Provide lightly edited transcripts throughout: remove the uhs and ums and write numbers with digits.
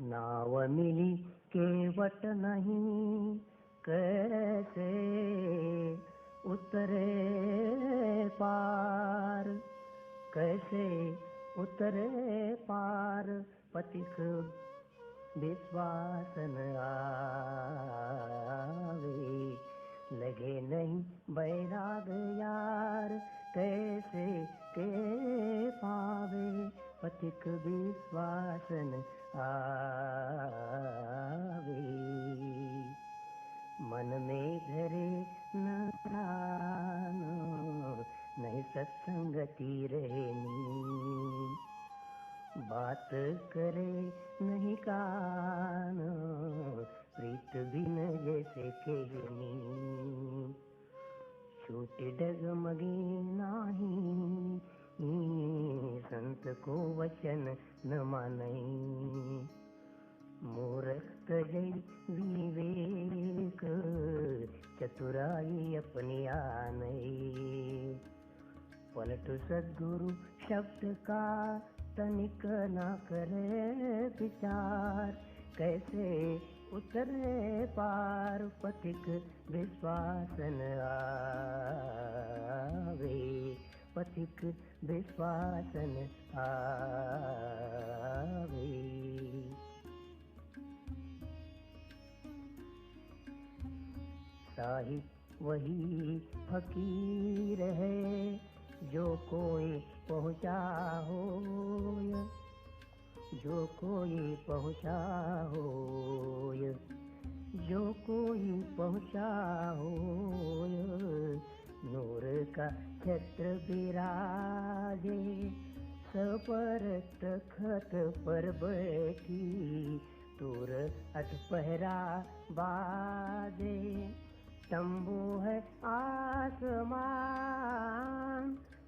नाव मिली केवट नहीं, कैसे उतरे पार, कैसे उतरे पार। पथिक विश्वास न आवे, लगे नहीं बैराग यार, कैसे के पावे। पथिक विश्वास न आवे, मन में धरे न प्राण, नहीं सत्संगति रहनी। बात करे नहीं कान, प्रीत बिन जैसे कहनी। छोटे डगमगे नाही, संत को वचन न मानई। मूर्ख जय विवेक, चतुराई अपनी आनई। पलटू सद्गुरु शब्द का, तनिक न करे विचार, कैसे उतरे पार। पथिक विश्वास न आवे, पथिक विश्वास न आवे। साहिब वही फकीर है, जो कोई पहुँचा होय, जो कोई पहुँचा होय, जो कोई पहुँचा होय। नूर का छत्र विराजे, सपर तखत पर बैठी, तूर अठ पहरा बाजे। तंबू है आसमान,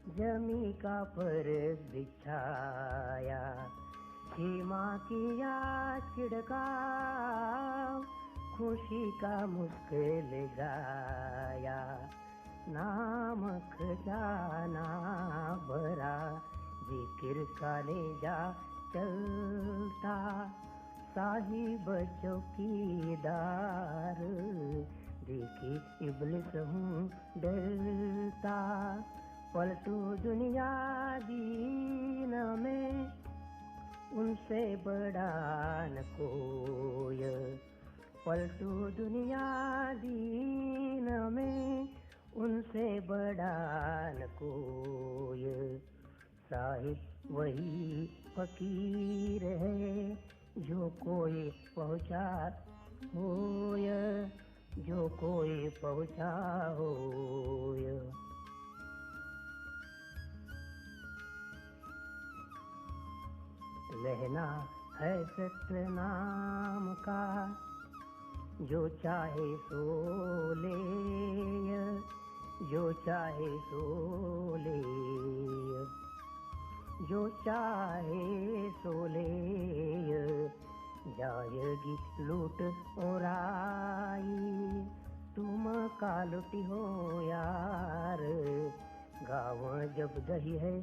जमी का पर बिछाया, सीमा किया छिड़काव, खुशी का मुश्किल गाया। नाम खजाना भरा, जिक्र का ले जा चलता, साहिब चौकीदार, देखी इब्लिस हूँ डरता। पलटू दुनिया दीन में, उनसे बड़ा न कोय। पलटू दुनिया दीन में, उनसे बड़ा न कोय। साहिब वही फकीर है, जो कोई पहुँचा होय, जो कोई पहुँचा होय। लहना है सत्य नाम का, जो चाहे सो ले, जो चाहे सो ले, जो चाहे सो ले। जाएगी लूट और आई, तुम का लुटी हो यार, गाँव जब दही है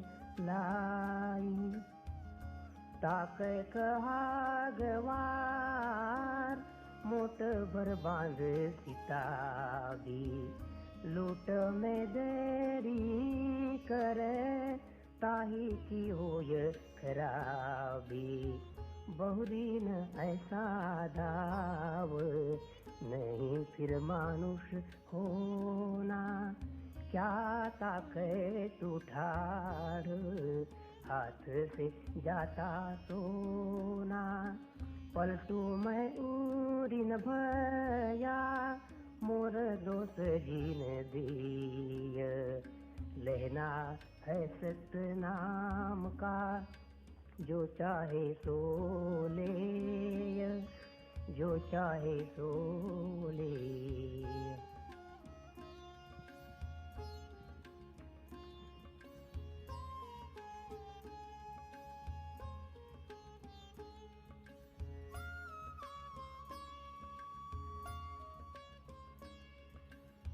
लाई। ताके कहा गवार, मोट भर बांध सिताबी, लूट में देरी करे, ताही की होय खराबी। बहुरी न ऐसा दाव, नहीं फिर मानुष होना। क्या ताके तू ठाड़, हाथ से जाता सोना। पलटू मैं उरीन भया, मोर दोस्त जीन दिय। लेना है सत्य नाम का, जो चाहे सो ले, जो चाहे सो ले।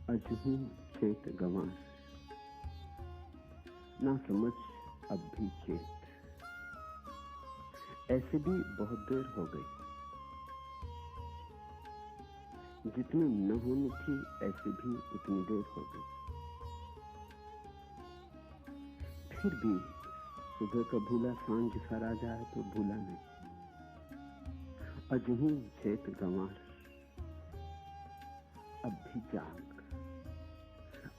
अजहू चेत गंवार, ना समझ अब भी चेत। ऐसे भी बहुत देर हो गई, जितनी न होनी थी ऐसे भी उतनी देर हो गई। फिर भी सुबह का भूला सांझ सर आ जाए तो भूला नहीं। अजहू चेत गंवार, अब भी जाग,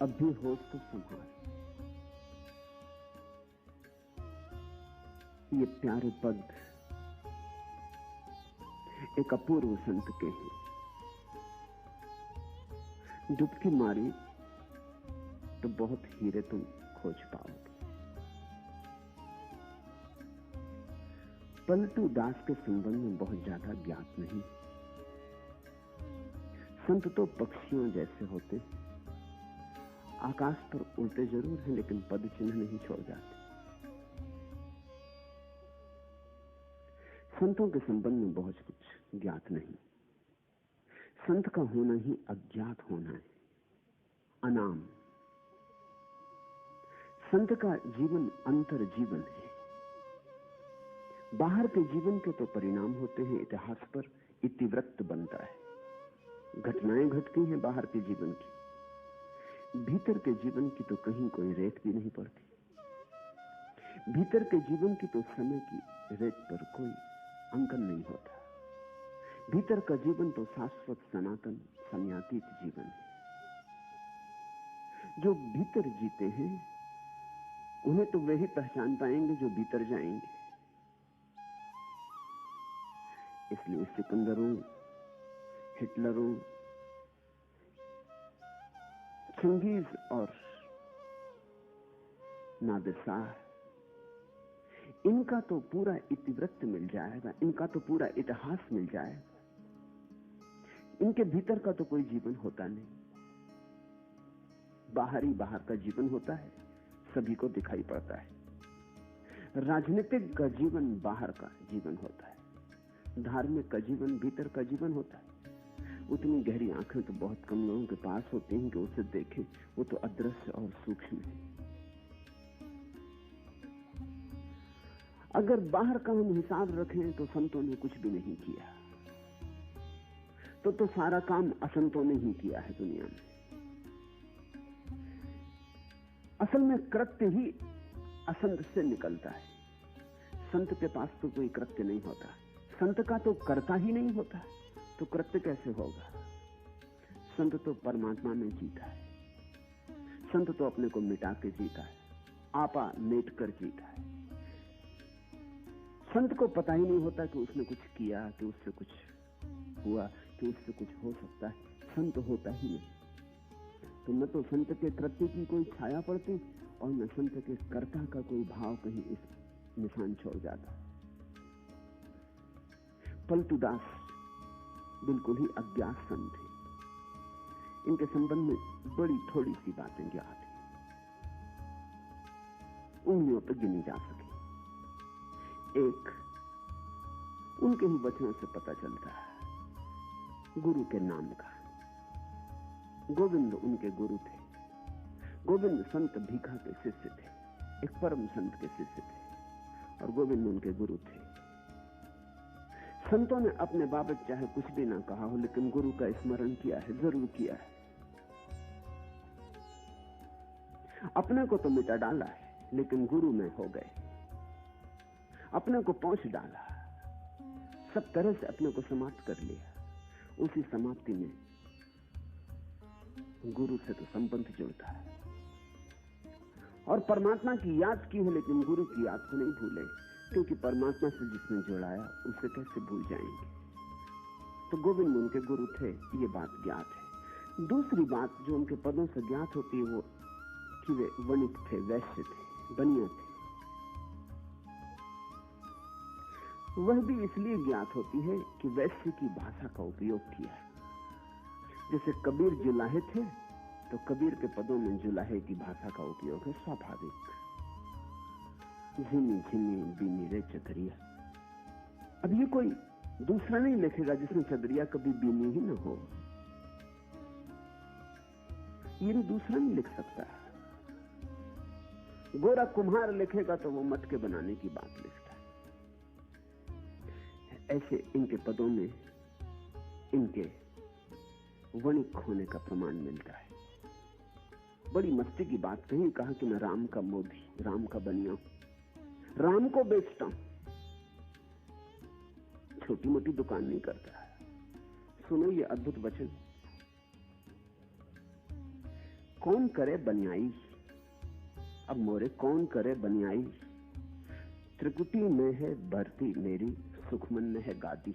अब भी होश तो संभाल। ये प्यारे पद एक अपूर्व संत के हैं। डुबकी मारी तो बहुत हीरे तुम खोज पाओगे। पलटू दास के संबंध में बहुत ज्यादा ज्ञात नहीं। संत तो पक्षियों जैसे होते, आकाश पर उड़ते जरूर हैं लेकिन पद चिन्ह नहीं छोड़ जाते। संतों के संबंध में बहुत कुछ ज्ञात नहीं। संत का होना ही अज्ञात होना है, अनाम। संत का जीवन अंतर जीवन है। बाहर के जीवन के तो परिणाम होते हैं, इतिहास पर इतिवृत्त बनता है। घटनाएं घटती हैं बाहर के जीवन की, भीतर के जीवन की तो कहीं कोई रेत भी नहीं पड़ती। भीतर के जीवन की तो समय की रेत पर कोई अंकन नहीं होता। भीतर का जीवन तो शाश्वत सनातन समयातीत जीवन है। जो भीतर जीते हैं उन्हें तो वे ही पहचान पाएंगे जो भीतर जाएंगे। इसलिए सिकंदरों, हिटलरों, चंगेज और नादिर शाह, इनका तो पूरा इतिवृत्त मिल जाएगा, इनका तो पूरा इतिहास मिल जाएगा। इनके भीतर का तो कोई जीवन होता नहीं। बाहर ही बाहर का जीवन होता है, सभी को दिखाई पड़ता है। राजनीतिक का जीवन बाहर का जीवन होता है, धार्मिक का जीवन भीतर का जीवन होता है। उतनी गहरी आंखें तो बहुत कम लोगों के पास होती हैं कि उसे देखें। वो तो अदृश्य और सूक्ष्म है। अगर बाहर का हम हिसाब रखें तो संतों ने कुछ भी नहीं किया, तो सारा काम असंतों ने ही किया है दुनिया में। असल में कृत्य ही असंत से निकलता है। संत के पास तो कोई कृत्य नहीं होता। संत का तो कर्ता ही नहीं होता, तो कृत्य कैसे होगा? संत तो परमात्मा में जीता है। संत तो अपने को मिटा के जीता है, आपा मेट कर जीता है। संत को पता ही नहीं होता कि उसने कुछ किया, कि उससे कुछ हुआ, कि उससे कुछ हो सकता है। संत होता ही नहीं। तो न तो संत के कृत्य की कोई छाया पड़ती और न संत के कर्ता का कोई भाव कहीं इस निशान छोड़ जाता। पलटू दास बिल्कुल ही अज्ञात संत थे। इनके संबंध में बड़ी थोड़ी सी बातें ज्ञात हैं, उंगलियों पर गिनी जा सके। एक, उनके ही वचनों से पता चलता है गुरु के नाम का। गोविंद उनके गुरु थे। गोविंद संत भीखा के शिष्य थे, एक परम संत के शिष्य थे, और गोविंद उनके गुरु थे। संतों ने अपने बाबत चाहे कुछ भी ना कहा हो, लेकिन गुरु का स्मरण किया है, जरूर किया है। अपने को तो मिटा डाला है, लेकिन गुरु में हो गए। अपने को पहुंच डाला, सब तरह से अपने को समाप्त कर लिया। उसी समाप्ति में गुरु से तो संबंध जुड़ता है। और परमात्मा की याद की है, लेकिन गुरु की याद को नहीं भूले, क्योंकि परमात्मा से जिसने जुड़ाया उसे कैसे भूल जाएंगे। तो गोविंद उनके गुरु थे, ये बात ज्ञात है। दूसरी बात जो उनके पदों से ज्ञात होती है वो कि वे वणिक थे, वैश्य थे, बनिया थे। वह भी इसलिए ज्ञात होती है कि वैश्य की भाषा का उपयोग किया। जैसे कबीर जुलाहे थे, तो कबीर के पदों में जुलाहे की भाषा का उपयोग है, स्वाभाविक। झिमी झिमी बीनी रे चदरिया। अब ये कोई दूसरा नहीं लिखेगा जिसमें चदरिया कभी बीनी ही ना हो। ये दूसरा नहीं लिख सकता। गोरा कुम्हार लिखेगा तो वो मटके बनाने की बात लिखता है। ऐसे इनके पदों में इनके वणिक होने का प्रमाण मिलता है। बड़ी मस्ती की बात कही, कहा कि मैं राम का मोदी, राम का बनिया हूं, राम को बेचता हूं, छोटी मोटी दुकान नहीं करता। सुनो ये अद्भुत वचन, कौन करे बनियाई, अब मोरे कौन करे बनियाई, त्रिकुटी में है भरती मेरी, सुखमन में है गादी।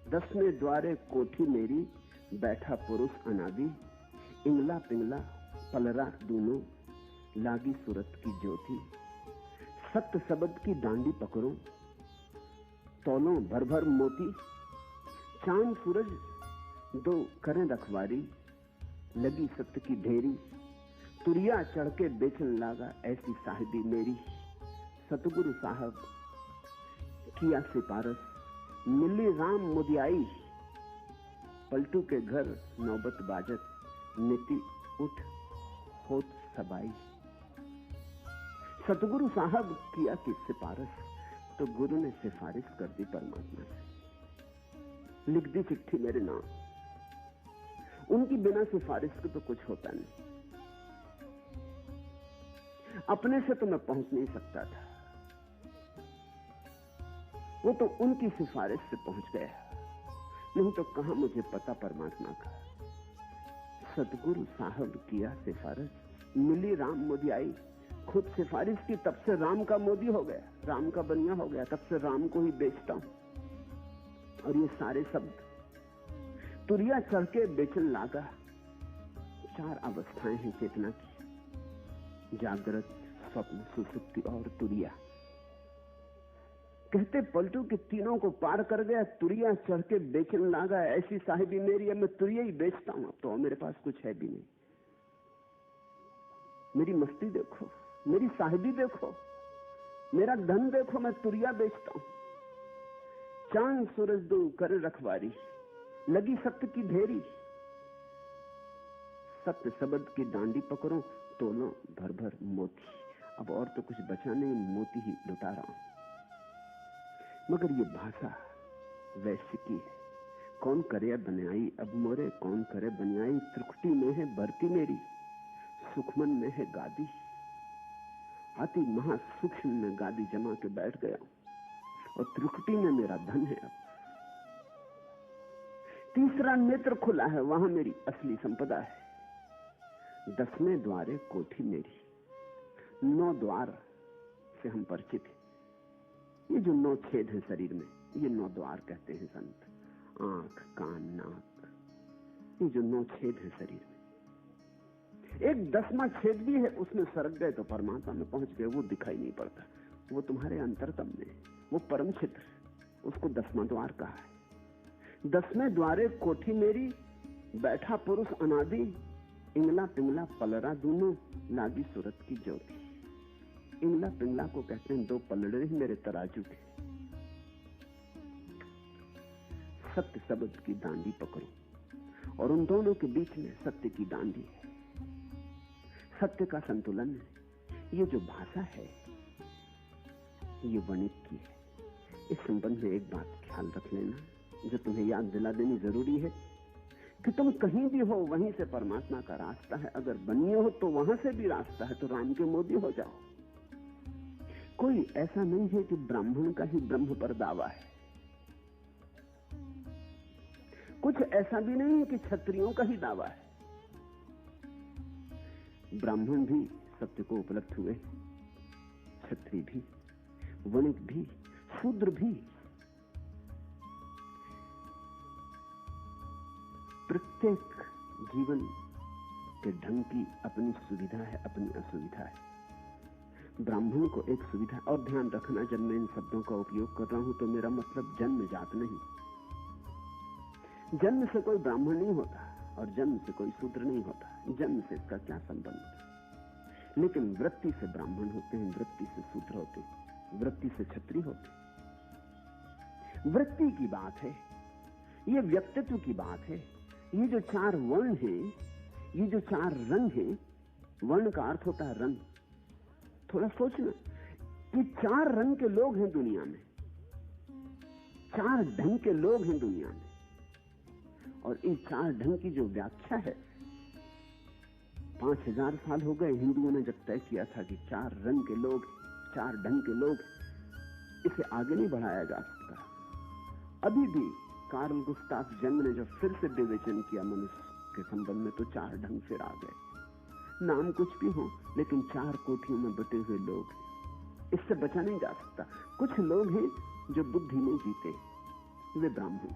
10वें द्वारे कोठी मेरी, बैठा पुरुष अनादि, इंगला पिंगला पलरा दूनो, लागी सूरत की ज्योति, सत्य शब्द की डांडी पकड़ो, तौलों भर भर मोती, चांद सूरज दो करें रखवारी, लगी सत्य की ढेरी, तुरिया चढ़ के बेचन लागा ऐसी साहिबी मेरी, सतगुरु साहब किया सिफारस, मिली राम मुदियाई, पलटू के घर नौबत बाजत, नीति उठ होत सबाई। सतगुरु साहब किया कि सिफारिश, तो गुरु ने सिफारिश कर दी परमात्मा से, लिख दी चिट्ठी मेरे नाम। उनकी बिना सिफारिश के तो कुछ होता नहीं। अपने से तो मैं पहुंच नहीं सकता था, वो तो उनकी सिफारिश से पहुंच गया, नहीं तो कहां मुझे पता परमात्मा का। सतगुरु साहब किया सिफारिश, मिली राम मोदी आई, खुद सिफारिश की, तब से राम का मोदी हो गया, राम का बनिया हो गया, तब से राम को ही बेचता हूं। और ये सारे शब्द तुरिया चढ़ के बेचन लागा। 4 अवस्थाएं हैं चेतना की, जागृत, स्वप्न, सुसुप्ति और तुरिया। कहते पलटू के तीनों को पार कर गया, तुरिया चढ़ के बेचन लागा ऐसी साहिबी मेरी। अब मैं तुरिया ही बेचता हूं, अब तो मेरे पास कुछ है भी नहीं। मेरी मस्ती देखो, मेरी साहिबी देखो, मेरा धन देखो, मैं तुरिया बेचता हूं। चांद सूरज दो कर रखवारी, लगी सत्य की ढेरी, सत्य शब्द की डांडी पकड़ो, तोलो भर भर मोती। अब और तो कुछ बचा नहीं, मोती ही लुटा रहा हूं। मगर ये भाषा वैश्य की है। कौन करे बनियाई, अब मोरे कौन करे बनियाई, त्रिकुटी में है भरती मेरी, सुखमन में है गादी। अति महासूक्ष्म में गादी जमा के बैठ गया और त्रिकुटी में मेरा धन है। अब तीसरा नेत्र खुला है, वहां मेरी असली संपदा है। 10वें द्वारे कोठी मेरी। 9 द्वार से हम परिचित हैं। ये जो 9 छेद हैं शरीर में, ये 9 द्वार कहते हैं संत। आंख, कान, नाक, ये जो 9 छेद हैं शरीर में, एक 10वां छेद भी है, उसमें सरक गए तो परमात्मा में पहुंच गए। वो दिखाई नहीं पड़ता, वो तुम्हारे अंतरतम में, वो परम क्षेत्र, उसको 10वां द्वार कहा है। 10वें द्वारे कोठी मेरी, बैठा पुरुष अनादि, इंगला पिंगला पलरा दूनो, लागी सूरत की ज्योति। इंगला पिंगला को कहते हैं 2 पलड़े मेरे तराजू के। सत्य शब्द की डांडी पकड़ो, और उन दोनों के बीच में सत्य की डांडी है, सत्य का संतुलन है। ये जो भाषा है ये वणिक की है। इस संबंध में एक बात ख्याल रख लेना, जो तुम्हें याद दिला देनी जरूरी है, कि तुम कहीं भी हो वहीं से परमात्मा का रास्ता है। अगर बनिए हो तो वहां से भी रास्ता है, तो राम के मोदी हो जाओ। कोई ऐसा नहीं है कि ब्राह्मण का ही ब्रह्म पर दावा है, कुछ ऐसा भी नहीं है कि क्षत्रियों का ही दावा है। ब्राह्मण भी सत्य को उपलब्ध हुए, क्षत्रिय भी, वणिक भी, शूद्र भी। प्रत्येक जीवन के ढंग की अपनी सुविधा है, अपनी असुविधा है। ब्राह्मण को एक सुविधा, और ध्यान रखना जब मैं इन शब्दों का उपयोग कर रहा हूं तो मेरा मतलब जन्म जात नहीं। जन्म से कोई ब्राह्मण नहीं होता और जन्म से कोई शूद्र नहीं होता, जन्म से इसका क्या संबंध। लेकिन वृत्ति से ब्राह्मण होते हैं, वृत्ति से शूद्र होते हैं, वृत्ति से क्षत्रिय होते हैं। वृत्ति की बात है, ये व्यक्तित्व की बात है। ये जो 4 वर्ण हैं, ये जो 4 रंग हैं, वर्ण का अर्थ होता है रंग। थोड़ा सोचना कि 4 रंग के लोग हैं दुनिया में, 4 ढंग के लोग हैं दुनिया में, और इन 4 ढंग की जो व्याख्या है, 5000 साल हो गए हिंदुओं ने जब तय किया था कि 4 रंग के लोग, 4 ढंग के लोग, इसे आगे नहीं बढ़ाया जा सकता। अभी भी कार्ल गुस्ताव जंग ने जो फिर से विवेचन किया मनुष्य के संबंध में, तो 4 ढंग फिर आ गए। नाम कुछ भी हो, लेकिन 4 कोठियों में बटे हुए लोग हैं, इससे बचा नहीं जा सकता। कुछ लोग हैं जो बुद्धि में जीते, वे ब्राह्मण।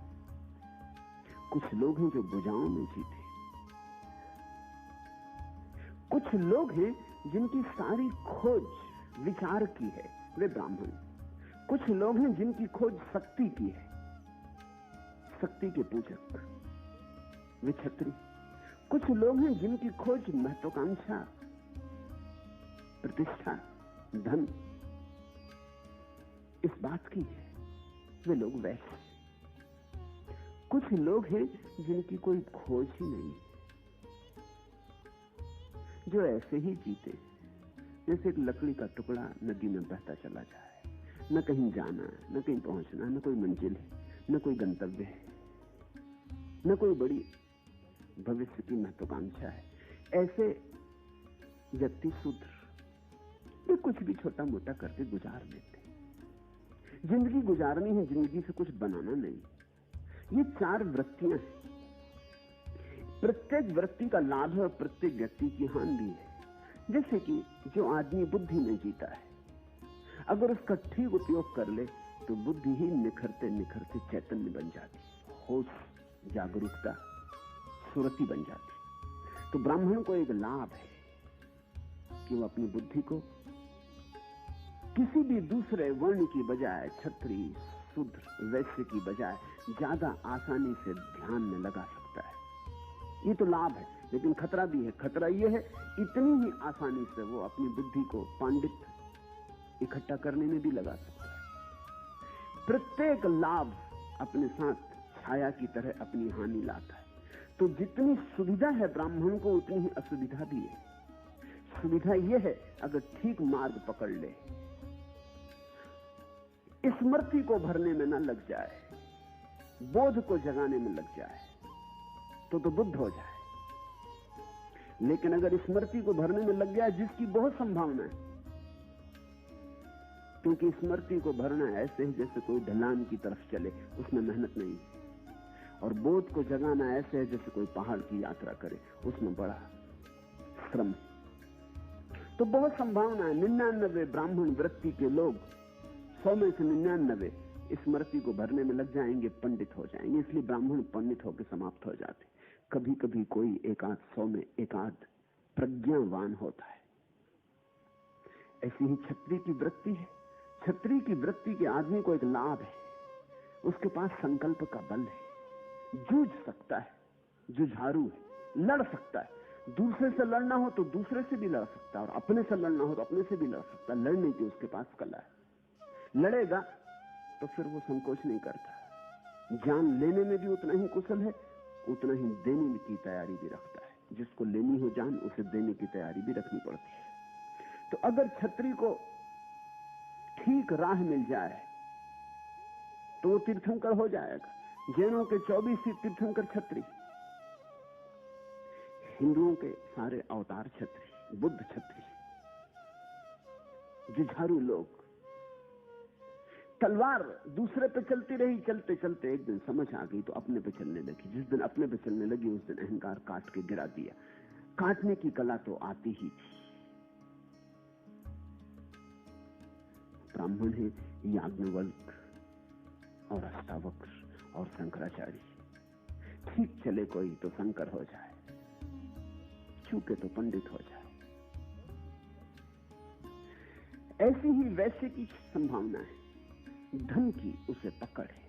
कुछ लोग हैं जो भुजाओं में जीते। कुछ लोग हैं जिनकी सारी खोज विचार की है, वे ब्राह्मण। कुछ लोग हैं जिनकी खोज शक्ति की है, शक्ति के पूजक, वे क्षत्रिय। कुछ लोग हैं जिनकी खोज महत्वाकांक्षा, प्रतिष्ठा, धन, इस बात की है, वे लोग वैश्य। कुछ लोग हैं जिनकी कोई खोज ही नहीं, जो ऐसे ही जीते जैसे एक लकड़ी का टुकड़ा नदी में बहता चला जाए, न कहीं जाना है, न कहीं पहुंचना, न कोई मंजिल है, न कोई गंतव्य है, न कोई बड़ी भविष्य की महत्वाकांक्षा है। ऐसे व्यक्ति शूद्र, वे कुछ भी छोटा मोटा करके गुजार लेते। जिंदगी गुजारनी है, जिंदगी से कुछ बनाना नहीं। ये 4 वृत्तियां हैं। प्रत्येक वृत्ति का लाभ है और प्रत्येक व्यक्ति की हानि भी है। जैसे कि जो आदमी बुद्धि में जीता है, अगर उसका ठीक उपयोग कर ले तो बुद्धि ही निखरते निखरते चैतन्य बन जाती, होश, जागरूकता, सुरति बन जाती। तो ब्राह्मण को एक लाभ है कि वो अपनी बुद्धि को किसी भी दूसरे वर्ण की बजाय, क्षत्रिय, शूद्र, वैश्य की बजाय ज्यादा आसानी से ध्यान में लगा सकता है। ये तो लाभ है, लेकिन खतरा भी है। खतरा ये है, इतनी ही आसानी से वो अपनी बुद्धि को पांडित्य इकट्ठा करने में भी लगा सकता है। प्रत्येक लाभ अपने साथ छाया की तरह अपनी हानि लाता है। तो जितनी सुविधा है ब्राह्मण को, उतनी ही असुविधा भी है। सुविधा यह है, अगर ठीक मार्ग पकड़ ले, स्मृति को भरने में न लग जाए, बोध को जगाने में लग जाए, तो बुद्ध हो जाए। लेकिन अगर स्मृति को भरने में लग गया, जिसकी बहुत संभावना है, क्योंकि स्मृति को भरना ऐसे ही जैसे कोई ढलान की तरफ चले, उसमें मेहनत नहीं। और बोध को जगाना ऐसे है जैसे कोई पहाड़ की यात्रा करे, उसमें बड़ा श्रम। तो बहुत संभावना है 99 ब्राह्मण वृत्ति के लोग 100 में से 99 स्मृति को भरने में लग जाएंगे, पंडित हो जाएंगे। इसलिए ब्राह्मण पंडित होकर समाप्त हो जाते। कभी कभी कोई 100 में 1 प्रज्ञावान होता है। ऐसी ही क्षत्रिय की वृत्ति है। क्षत्रिय की वृत्ति के आदमी को एक लाभ है, उसके पास संकल्प का बल है, जूझ सकता है, जुझारू है, लड़ सकता है। दूसरे से लड़ना हो तो दूसरे से भी लड़ सकता है, और अपने से लड़ना हो तो अपने से भी लड़ सकता है। लड़ने की उसके पास कला है। लड़ेगा तो फिर वो संकोच नहीं करता। जान लेने में भी उतना ही कुशल है, उतना ही देने की तैयारी भी रखता है। जिसको लेनी हो जान, उसे देने की तैयारी भी रखनी पड़ती है। तो अगर क्षत्रिय को ठीक राह मिल जाए तो वो तीर्थंकर हो जाएगा। जैनों के 24 ही तीर्थंकर क्षत्रिय, हिंदुओं के सारे अवतार क्षत्रिय, बुद्ध क्षत्रिय, जुझारू लोग। तलवार दूसरे पे चलती रही, चलते चलते एक दिन समझ आ गई तो अपने पे चलने लगी। जिस दिन अपने पे चलने लगी, उस दिन अहंकार काट के गिरा दिया। काटने की कला तो आती ही थी। ब्राह्मण है याज्ञवल्क्य और अष्टावक्र और शंकराचार्य। ठीक चले कोई तो शंकर हो जाए, चूके तो पंडित हो जाए। ऐसी ही वैश्य की संभावना है। धन की उसे पकड़ है।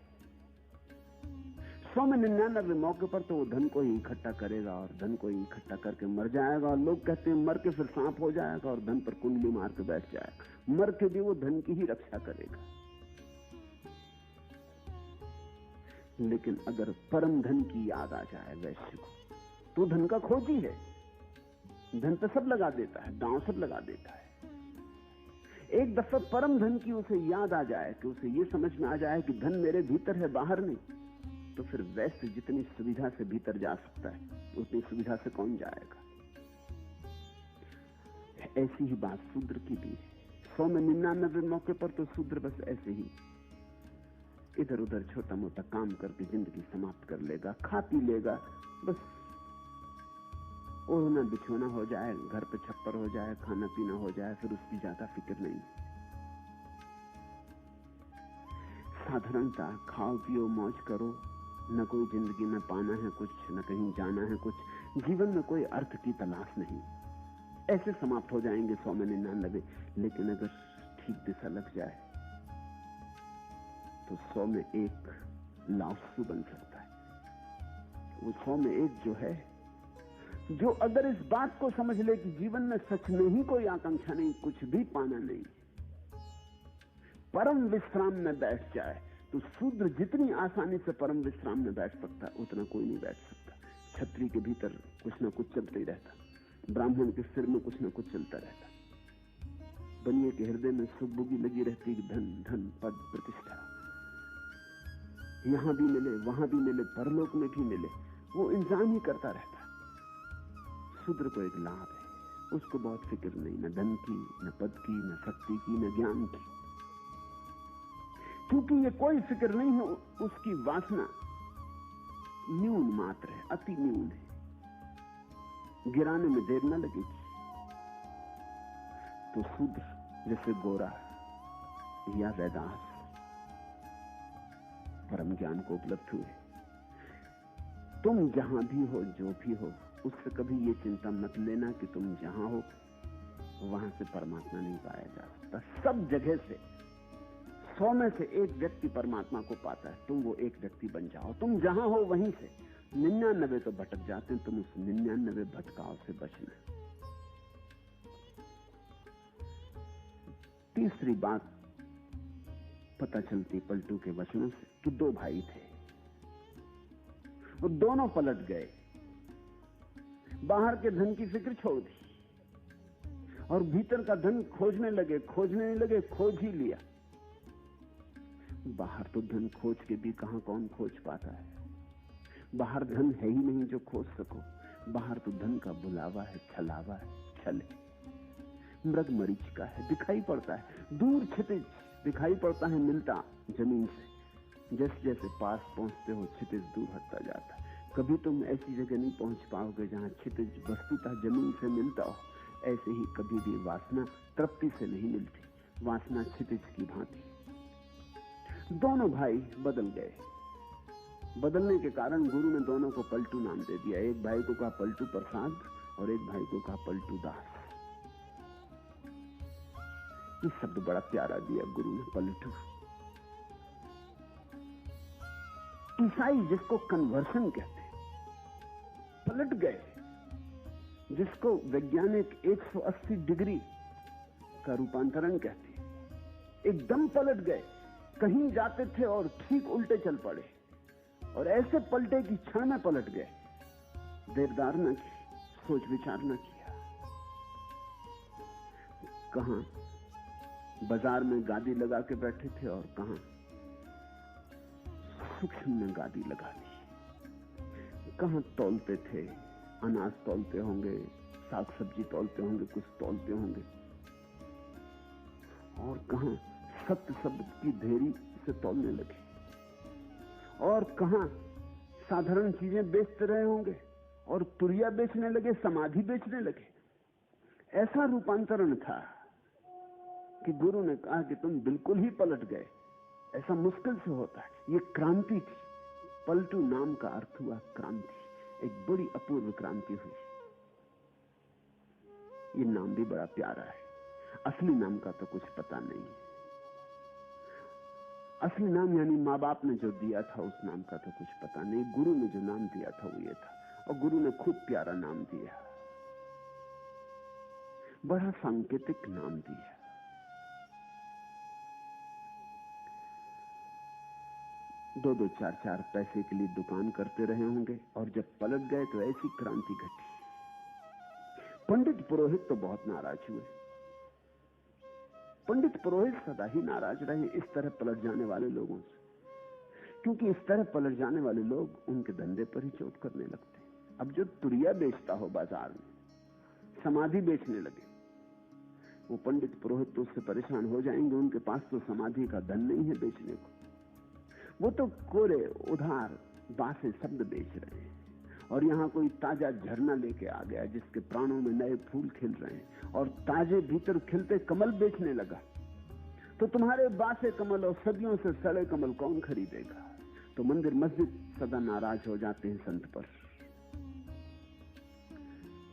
100 में 99 मौके पर तो वो धन को ही इकट्ठा करेगा और धन को ही इकट्ठा करके मर जाएगा। और लोग कहते हैं मर के फिर सांप हो जाएगा और धन पर कुंडली मार के बैठ जाएगा। मर के भी वो धन की ही रक्षा करेगा। लेकिन अगर परम धन की याद आ जाए वैश्य को, तो धन का खोजी है। धन पे सब लगा देता है, दांव सब लगा देता है। एक दफा परम धन की उसे याद आ जाए, कि उसे ये समझ में आ जाए कि धन मेरे भीतर है, बाहर नहीं, तो फिर वैसे जितनी सुविधा से भीतर जा सकता है उतनी सुविधा से कौन जाएगा। ऐसी ही बात शूद्र की भी है। 100 में 99 मौके पर तो शूद्र बस ऐसे ही इधर उधर छोटा मोटा काम करके जिंदगी समाप्त कर लेगा, खा पी लेगा, बस ओढ़ना बिछोना हो जाए, घर पे छप्पर हो जाए, खाना पीना हो जाए, फिर उसकी ज्यादा फिक्र नहीं। साधारणता, खाओ पियो मौज करो, न कोई जिंदगी में पाना है कुछ, न कहीं जाना है कुछ, जीवन में कोई अर्थ की तलाश नहीं। ऐसे समाप्त हो जाएंगे 100 में 99। लेकिन अगर ठीक दिशा लग जाए तो 100 में 1 लाओत्सु बन सकता है। वो 100 में 1 जो है, जो अगर इस बात को समझ ले कि जीवन में सच में ही कोई आकांक्षा नहीं, कुछ भी पाना नहीं, परम विश्राम में बैठ जाए, तो शूद्र जितनी आसानी से परम विश्राम में बैठ सकता है उतना कोई नहीं बैठ सकता। छतरी के भीतर कुछ ना कुछ चलते ही रहता, ब्राह्मण के सिर में कुछ ना कुछ चलता रहता, बनिए के हृदय में सुगबुगी लगी रहती, धन धन पद प्रतिष्ठा, यहां भी मिले वहां भी मिले, परलोक में भी मिले, वो इंतजाम ही करता रहता। शूद्र को एक लाभ है, उसको बहुत फिक्र नहीं, न धन की, न पद की, न शक्ति की, न ज्ञान की, क्योंकि ये कोई फिक्र नहीं है। उसकी वासना न्यून मात्र है, अति न्यून है, गिराने में देर न लगेगी। तो शूद्र जैसे गोरा या वैदास परम ज्ञान को उपलब्ध हुए। तुम जहां भी हो, जो भी हो, उससे कभी ये चिंता मत लेना कि तुम जहां हो वहां से परमात्मा नहीं पाया जा सकता। सब जगह से 100 में से 1 व्यक्ति परमात्मा को पाता है। तुम वो एक व्यक्ति बन जाओ, तुम जहां हो वहीं से। 99 तो भटक जाते हैं, तुम उस 99 भटकाव से बचना। तीसरी बात पता चलती पलटू के वचनों से कि 2 भाई थे और दोनों पलट गए, बाहर के धन की फिक्र छोड़ दी और भीतर का धन खोजने लगे। खोजने नहीं लगे, खोज ही लिया। बाहर तो धन खोज के भी कहां कौन खोज पाता है। बाहर धन है ही नहीं जो खोज सको। बाहर तो धन का बुलावा है, छलावा है, छल है, मृग मरीचिका है, दिखाई पड़ता है, दूर क्षितिज दिखाई पड़ता है, मिलता जमीन से। जैसे जैसे पास पहुंचते हो क्षितिज दूर हटता जाता है। कभी तुम ऐसी जगह नहीं पहुंच पाओगे जहां क्षितिज वस्तुतः जमीन से मिलता हो। ऐसे ही कभी भी वासना तृप्ति से नहीं मिलती, वासना क्षितिज की भांति। दोनों भाई बदल गए। बदलने के कारण गुरु ने दोनों को पलटू नाम दे दिया। एक भाई को कहा पलटू प्रसाद और एक भाई को कहा पलटू दास। ये शब्द बड़ा प्यारा दिया गुरु ने, पलटू। ईसाई जिसको कन्वर्सन कहते हैं, पलट गए, जिसको वैज्ञानिक 180 डिग्री का रूपांतरण कहते हैं, एकदम पलट गए। कहीं जाते थे और ठीक उल्टे चल पड़े, और ऐसे पलटे कि क्षण में पलट गए। देरदार न की, सोच विचार न किया। कहां बाजार में गादी लगा के बैठे थे और कहां सूक्ष्म में गादी लगा दी। कहां तौलते थे, अनाज तौलते होंगे, साग सब्जी तौलते होंगे, कुछ तौलते होंगे, और कहां सत्य शब्द की ढेरी से तौलने लगे, और कहां साधारण चीजें बेचते रहे होंगे और तुरिया बेचने लगे, समाधि बेचने लगे। ऐसा रूपांतरण था कि गुरु ने कहा कि तुम बिल्कुल ही पलट गए। ऐसा मुश्किल से होता है। ये क्रांति थी। पलटू नाम का अर्थ हुआ क्रांति। एक बड़ी अपूर्व क्रांति हुई। ये नाम भी बड़ा प्यारा है। असली नाम का तो कुछ पता नहीं है। असली नाम यानी माँ बाप ने जो दिया था उस नाम का तो कुछ पता नहीं। गुरु ने जो नाम दिया था वो ये था, और गुरु ने खूब प्यारा नाम दिया, बड़ा सांकेतिक नाम दिया। दो दो चार चार पैसे के लिए दुकान करते रहे होंगे, और जब पलट गए तो ऐसी क्रांति घटी। पंडित पुरोहित तो बहुत नाराज हुए। पंडित पुरोहित सदा ही नाराज रहे इस तरह पलट जाने वाले लोगों से, क्योंकि इस तरह पलट जाने वाले लोग उनके धंधे पर ही चोट करने लगते। अब जो तुरिया बेचता हो बाजार में, समाधि बेचने लगे, वो पंडित पुरोहित तो उससे परेशान हो जाएंगे। उनके पास तो समाधि का धन नहीं है बेचने को, वो तो कोरे उधार बासे शब्द बेच रहे हैं। और यहां कोई ताजा झरना लेके आ गया जिसके प्राणों में नए फूल खिल रहे हैं और ताजे भीतर खिलते कमल बेचने लगा, तो तुम्हारे बासे कमल और सदियों से सड़े कमल कौन खरीदेगा? तो मंदिर मस्जिद सदा नाराज हो जाते हैं संत पर।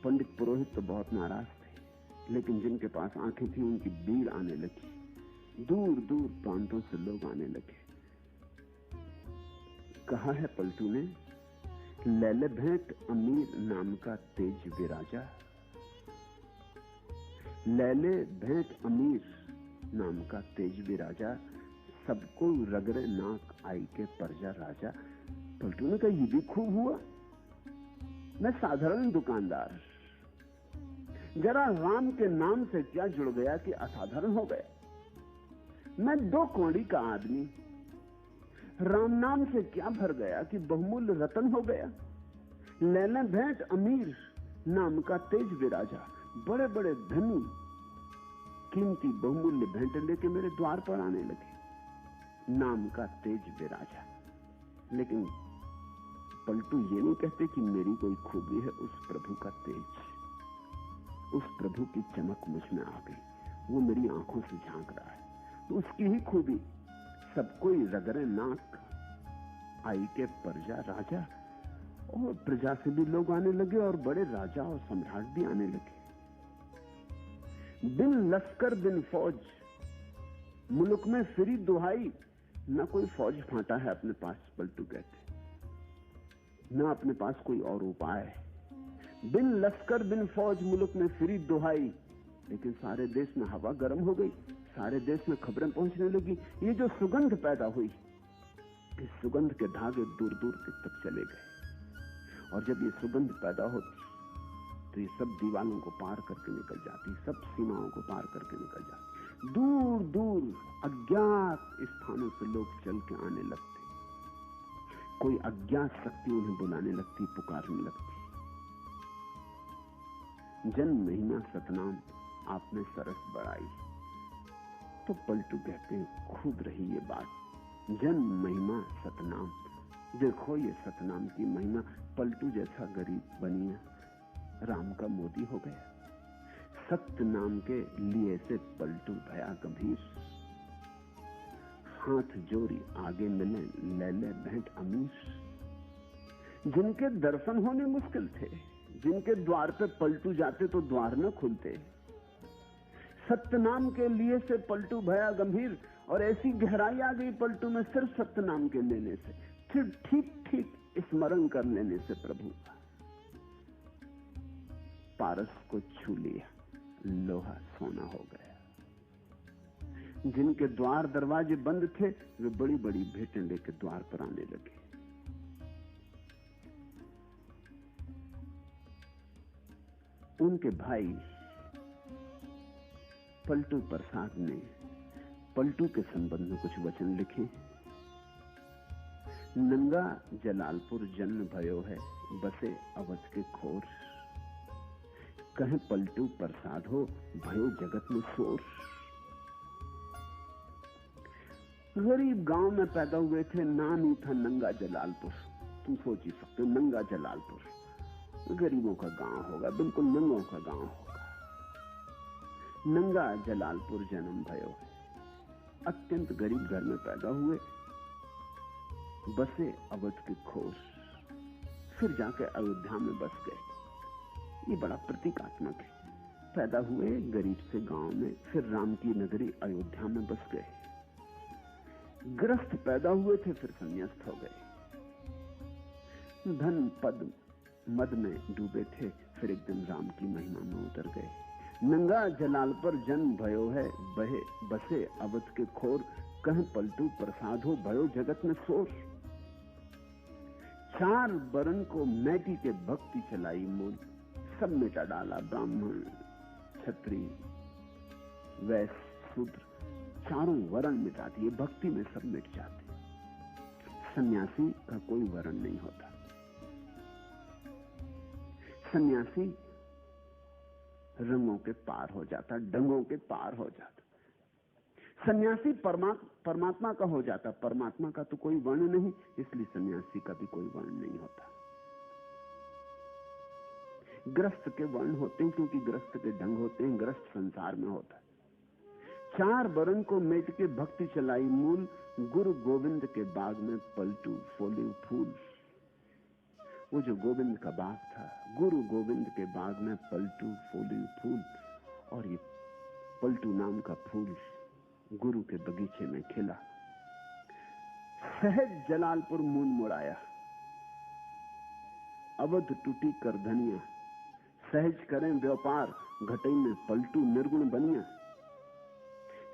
पंडित पुरोहित तो बहुत नाराज थे, लेकिन जिनके पास आंखें थी उनकी भीड़ आने लगी, दूर दूर प्रांतों से लोग आने लगे। कहा है पलटू ने, लैले भेंट अमीर नाम का तेज विराजा, लैले भेंट अमीर नाम का तेज विराजा, सबको रगरे नाक आई के परजा राजा। पलटू ने कहा, ये भी खूब हुआ, मैं साधारण दुकानदार, जरा राम के नाम से क्या जुड़ गया कि असाधारण हो गया। मैं 2 कौड़ी का आदमी, राम नाम से क्या भर गया कि बहुमूल्य रतन हो गया। लैले भेंट अमीर नाम का तेज विराजा, बड़े बड़े धनी कीमती बहुमूल्य भेंट लेके मेरे द्वार पर आने लगे, नाम का तेज विराजा। लेकिन पलटू ये नहीं कहते कि मेरी कोई खूबी है, उस प्रभु का तेज, उस प्रभु की चमक मुझ में आ गई, वो मेरी आंखों से झांक रहा है, तो उसकी ही खूबी। सब कोई रगरे नाक आई के प्रजा राजा, और प्रजा से भी लोग आने लगे और बड़े राजा और सम्राट भी आने लगे। बिन लश्कर बिन फौज मुल्क में फिरी दुहाई, ना कोई फौज फांटा है अपने पास, पलटू कहते, ना अपने पास कोई और उपाय है। बिन लश्कर बिन फौज मुल्क में फिरी दुहाई, लेकिन सारे देश में हवा गर्म हो गई, सारे देश में खबरें पहुंचने लगी। ये जो सुगंध पैदा हुई, इस सुगंध के धागे दूर दूर तक चले गए, और जब ये सुगंध पैदा होती तो ये सब दीवालों को पार करके निकल जाती, सब सीमाओं को पार करके निकल जाती। दूर दूर अज्ञात स्थानों से लोग चल के आने लगते, कोई अज्ञात शक्ति उन्हें बुलाने लगती, पुकारने लगती। जन्म महिमा सतनाम आपने सरस बढ़ाई। तो पलटू कहते हैं, खूब रही ये बात, जन्म महिमा सतनाम। देखो ये सतनाम की महिमा। पलटू जैसा गरीब बनिया राम का मोदी हो गया। सत्य नाम के लिए से पलटू भया गंभीर, हाथ जोड़ी आगे मिले लैले भेंट अमीर। जिनके दर्शन होने मुश्किल थे, जिनके द्वार पे पलटू जाते तो द्वार न खुलते, सत्य नाम के लिए से पलटू भया गंभीर। और ऐसी गहराई आ गई पलटू में सिर्फ सत्य नाम के लेने से, फिर ठीक ठीक स्मरण कर लेने से प्रभु पारस को छू लिया, लोहा सोना हो गया। जिनके द्वार दरवाजे बंद थे, वे बड़ी बड़ी भेंटें लेकर द्वार पर आने लगे। उनके भाई पलटू प्रसाद ने पलटू के संबंध में कुछ वचन लिखे। नंगा जलालपुर जन्म भयो है, बसे अवध के खोर, कहे पलटू प्रसाद हो, भयो जगत में शोर। गरीब गांव में पैदा हुए थे, नाम ही था नंगा जलालपुर। तुम सोच ही सकते हो, नंगा जलालपुर गरीबों का गांव होगा, बिल्कुल नंगों का गांव होगा। नंगा जलालपुर जन्म भयो है, अत्यंत गरीब घर में पैदा हुए, बसे अवध के खोर, फिर जाकर अयोध्या में बस गए। ये बड़ा प्रतीकात्मक है। पैदा हुए गरीब से गांव में, फिर राम की नगरी अयोध्या में बस गए। ग्रस्त पैदा हुए थे, फिर संन्यास्त हो गए। धन पद मद में डूबे थे, फिर एक दिन राम की महिमा में उतर गए। नंगा जलाल पर जन्म भयो है, बहे बसे अवध के खोर, कह पलटू प्रसाद हो, भयो जगत में शोर। 4 बरन को मैटी के भक्ति चलाई मूल, सब मिटा डाला, ब्राह्मण क्षत्रिय वैश्य शूद्र चारों वर्ण मिटाती है, भक्ति में सब मिट जाते। सन्यासी का कोई वर्ण नहीं होता। सन्यासी रंगों के पार हो जाता, डंगों के पार हो जाता। सन्यासी परमात्मा का हो जाता। परमात्मा का तो कोई वर्ण नहीं, इसलिए सन्यासी का भी कोई वर्ण नहीं होता। ग्रस्त के वर्ण होते हैं क्योंकि ग्रस्त के ढंग होते हैं, ग्रस्त संसार में होता है। चार वर्ण को मेट के भक्ति चलाई मूल, गुरु गोविंद के बाग में पलटू फोले फूल। वो जो गोविंद का बाग था, गुरु गोविंद के बाग में पलटू फोले फूल, और ये पलटू नाम का फूल गुरु के बगीचे में खिला। सहज जलालपुर मून मुड़ाया, अवध टूटी कर धनिया। सहज करें व्यापार, घटई में पलटू निर्गुण बनिया।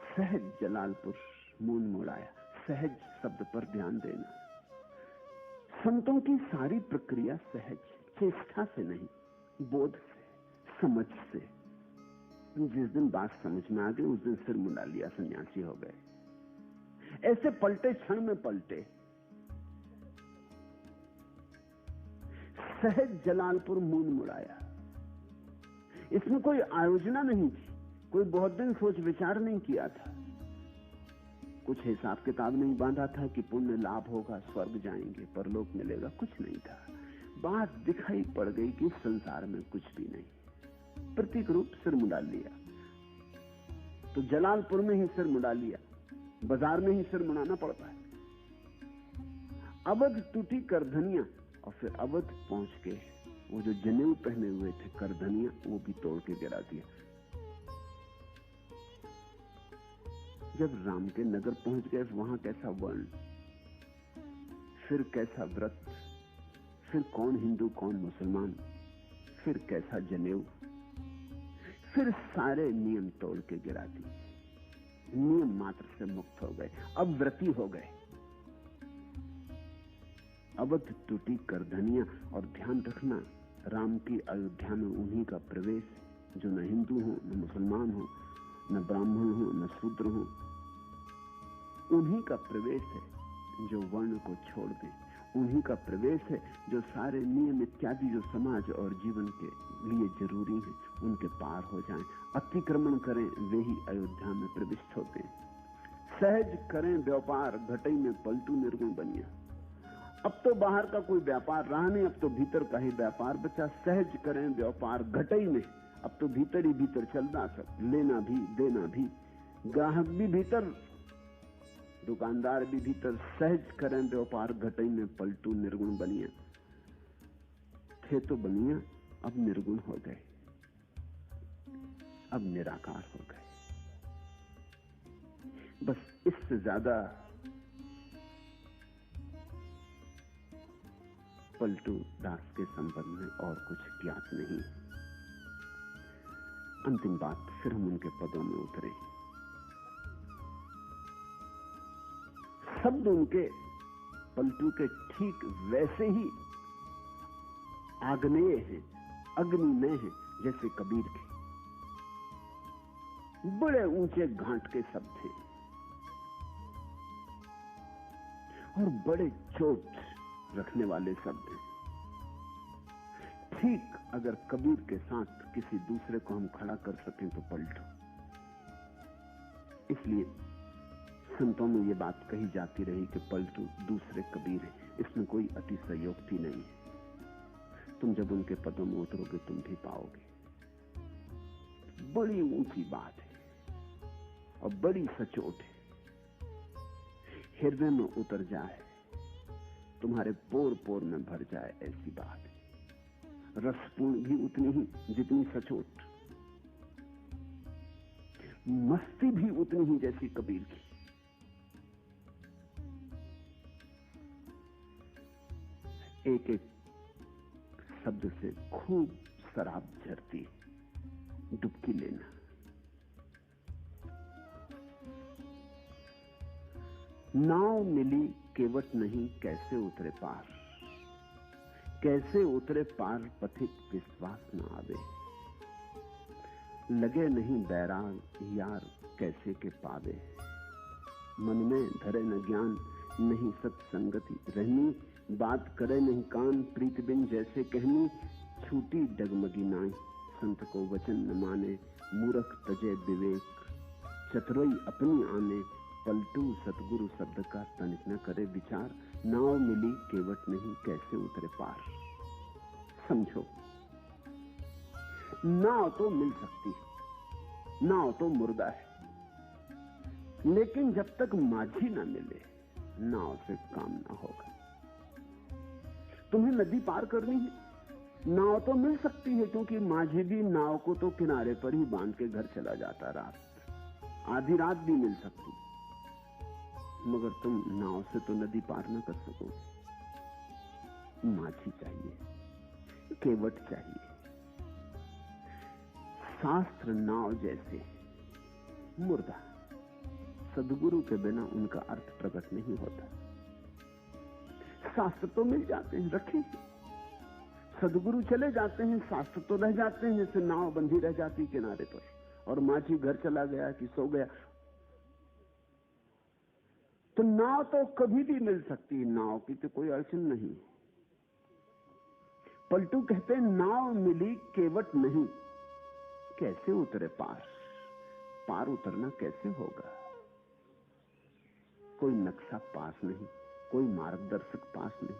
सहज जलालपुर मून मुड़ाया। सहज शब्द पर ध्यान देना। संतों की सारी प्रक्रिया सहज, चेष्टा से नहीं, बोध से, समझ से। जिस दिन बात समझ में आ गई उस दिन सिर मुंडा लिया, सन्यासी हो गए। ऐसे पलटे, क्षण में पलटे। सहज जलालपुर मून मुड़ाया। इसमें कोई आयोजना नहीं थी, कोई बहुत दिन सोच विचार नहीं किया था, कुछ हिसाब किताब नहीं बांधा था कि पुण्य लाभ होगा, स्वर्ग जाएंगे, परलोक मिलेगा, कुछ नहीं था। बात दिखाई पड़ गई कि संसार में कुछ भी नहीं। प्रतीक रूप सिर मुंडा लिया, तो जलालपुर में ही सिर मुंडा लिया, बाजार में ही सिर मुंडाना पड़ता है। अवध टूटी करधनिया, और फिर अवध पहुंच के वो जो जनेऊ पहने हुए थे करधनिया, वो भी तोड़ के गिरा दिया। जब राम के नगर पहुंच गए, वहां कैसा वर्ण, फिर कैसा व्रत, फिर कौन हिंदू कौन मुसलमान, फिर कैसा जनेऊ, फिर सारे नियम तोड़ के गिरा दिए। नियम मात्र से मुक्त हो गए, अब व्रती हो गए। अवध टूटी करधनिया। और ध्यान रखना, राम की अयोध्या में उन्हीं का प्रवेश जो न हिंदू हो, न मुसलमान हो, न ब्राह्मण हो, न शूद्र हो। उन्हीं का प्रवेश है जो वर्ण को छोड़ दे। उन्हीं का प्रवेश है जो सारे नियम इत्यादि जो समाज और जीवन के लिए जरूरी है उनके पार हो जाएं, अतिक्रमण करें, वे ही अयोध्या में प्रविष्ट होते हैं। सहज करें व्यापार, घटई में पलटू निर्गुण बनिया। अब तो बाहर का कोई व्यापार रहा नहीं, अब तो भीतर का ही व्यापार बचा। सहज करें व्यापार घटई में, अब तो भीतर ही भीतर चलना, सब लेना भी देना भी, ग्राहक भी भीतर, दुकानदार भी भीतर। सहज करें व्यापार घटई में पलटू निर्गुण बनिया। थे तो बनिया, अब निर्गुण हो गए, अब निराकार हो गए। बस इससे ज्यादा पलटू दास के संबंध में और कुछ ज्ञात नहीं। अंतिम बात, फिर हम उनके पदों में उतरे। शब्द उनके पलटू के ठीक वैसे ही आग्नेय हैं, अग्निमय हैं, जैसे कबीर के। बड़े ऊंचे घाट के शब्द थे और बड़े चोट रखने वाले शब्द हैं। ठीक अगर कबीर के साथ किसी दूसरे को हम खड़ा कर सकें तो पलटो। इसलिए संतों में यह बात कही जाती रही कि पलटू दूसरे कबीर है। इसमें कोई अतिशयोक्ति नहीं है। तुम जब उनके पदों में उतरोगे तुम भी पाओगे। बड़ी ऊंची बात है और बड़ी सचोट है। हृदय में उतर जाए, तुम्हारे पोर पोर में भर जाए, ऐसी बात है। रसपूर्ण भी उतनी ही जितनी सचोट, मस्ती भी उतनी ही जैसी कबीर की। एक एक शब्द से खूब शराब झरती, डुबकी लेना। नाव मिली केवट नहीं, कैसे उतरे पार, कैसे उतरे पार पथिक विश्वास न आवे। लगे नहीं बैराग यार कैसे के पावे, मन में धरे न ज्ञान, नहीं सत्संगति रहनी, बात करे नहीं कान, प्रीत बिन जैसे कहनी, छूटी डगमगी नाई, संत को वचन न माने, मूर्ख तजे विवेक, चतुराई अपनी आने, पलटू सतगुरु शब्द का तनिक न करे विचार, नाव मिली केवट नहीं, कैसे उतरे पार। समझो, नाव तो मिल सकती है, नाव तो मुर्दा है, लेकिन जब तक माझी ना मिले नाव से काम ना होगा। तुम्हें नदी पार करनी है, नाव तो मिल सकती है, क्योंकि माझी भी नाव को तो किनारे पर ही बांध के घर चला जाता, रात आधी रात भी मिल सकती, मगर तुम नाव से तो नदी पार न कर सकोगे। माझी चाहिए, केवट चाहिए। शास्त्र नाव जैसे मुर्दा, सदगुरु के बिना उनका अर्थ प्रकट नहीं होता। शास्त्र तो मिल जाते हैं, रखे, सदगुरु चले जाते हैं, शास्त्र तो रह जाते हैं, जैसे नाव बंधी रह जाती किनारे पर, और माझी घर चला गया कि सो गया। तो नाव तो कभी भी मिल सकती है, नाव की तो कोई अड़चन नहीं। पलटू कहते हैं नाव मिली केवट नहीं, कैसे उतरे पार। पार उतरना कैसे होगा? कोई नक्शा पास नहीं, कोई मार्गदर्शक पास नहीं,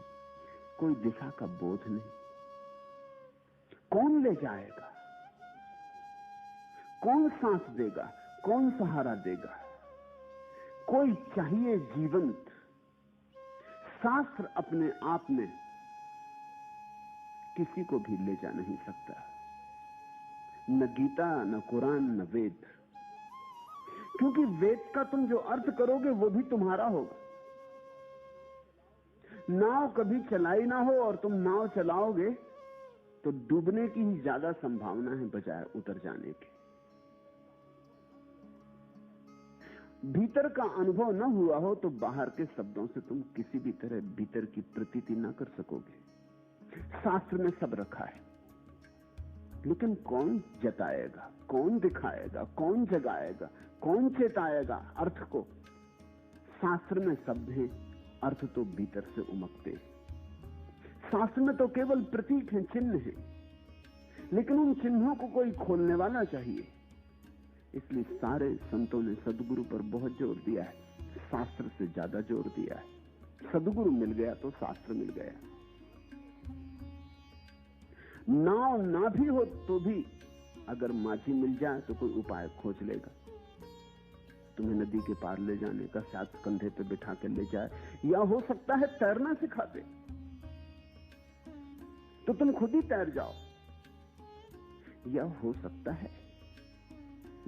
कोई दिशा का बोध नहीं। कौन ले जाएगा? कौन सांस देगा? कौन सहारा देगा? कोई चाहिए जीवंत। शास्त्र अपने आप में किसी को भी ले जा नहीं सकता, न गीता, न कुरान, न वेद, क्योंकि वेद का तुम जो अर्थ करोगे वो भी तुम्हारा होगा। नाव कभी चलाई ना हो और तुम नाव चलाओगे तो डूबने की ही ज्यादा संभावना है बजाय उतर जाने की। भीतर का अनुभव न हुआ हो तो बाहर के शब्दों से तुम किसी भी तरह भीतर की प्रतीति ना कर सकोगे। शास्त्र में सब रखा है, लेकिन कौन जताएगा, कौन दिखाएगा, कौन जगाएगा, कौन चेताएगा अर्थ को? शास्त्र में शब्द है, अर्थ तो भीतर से उमकते। शास्त्र में तो केवल प्रतीक हैं, चिन्ह हैं, लेकिन उन चिन्हों को कोई खोलने वाला चाहिए। इसलिए सारे संतों ने सदगुरु पर बहुत जोर दिया है, शास्त्र से ज्यादा जोर दिया है। सदगुरु मिल गया तो शास्त्र मिल गया। नाव ना भी हो तो भी अगर माझी मिल जाए तो कोई उपाय खोज लेगा। तुम्हें नदी के पार ले जाने का, शायद कंधे पे बिठा के ले जाए, या हो सकता है तैरना सिखा दे तो तुम खुद ही तैर जाओ, या हो सकता है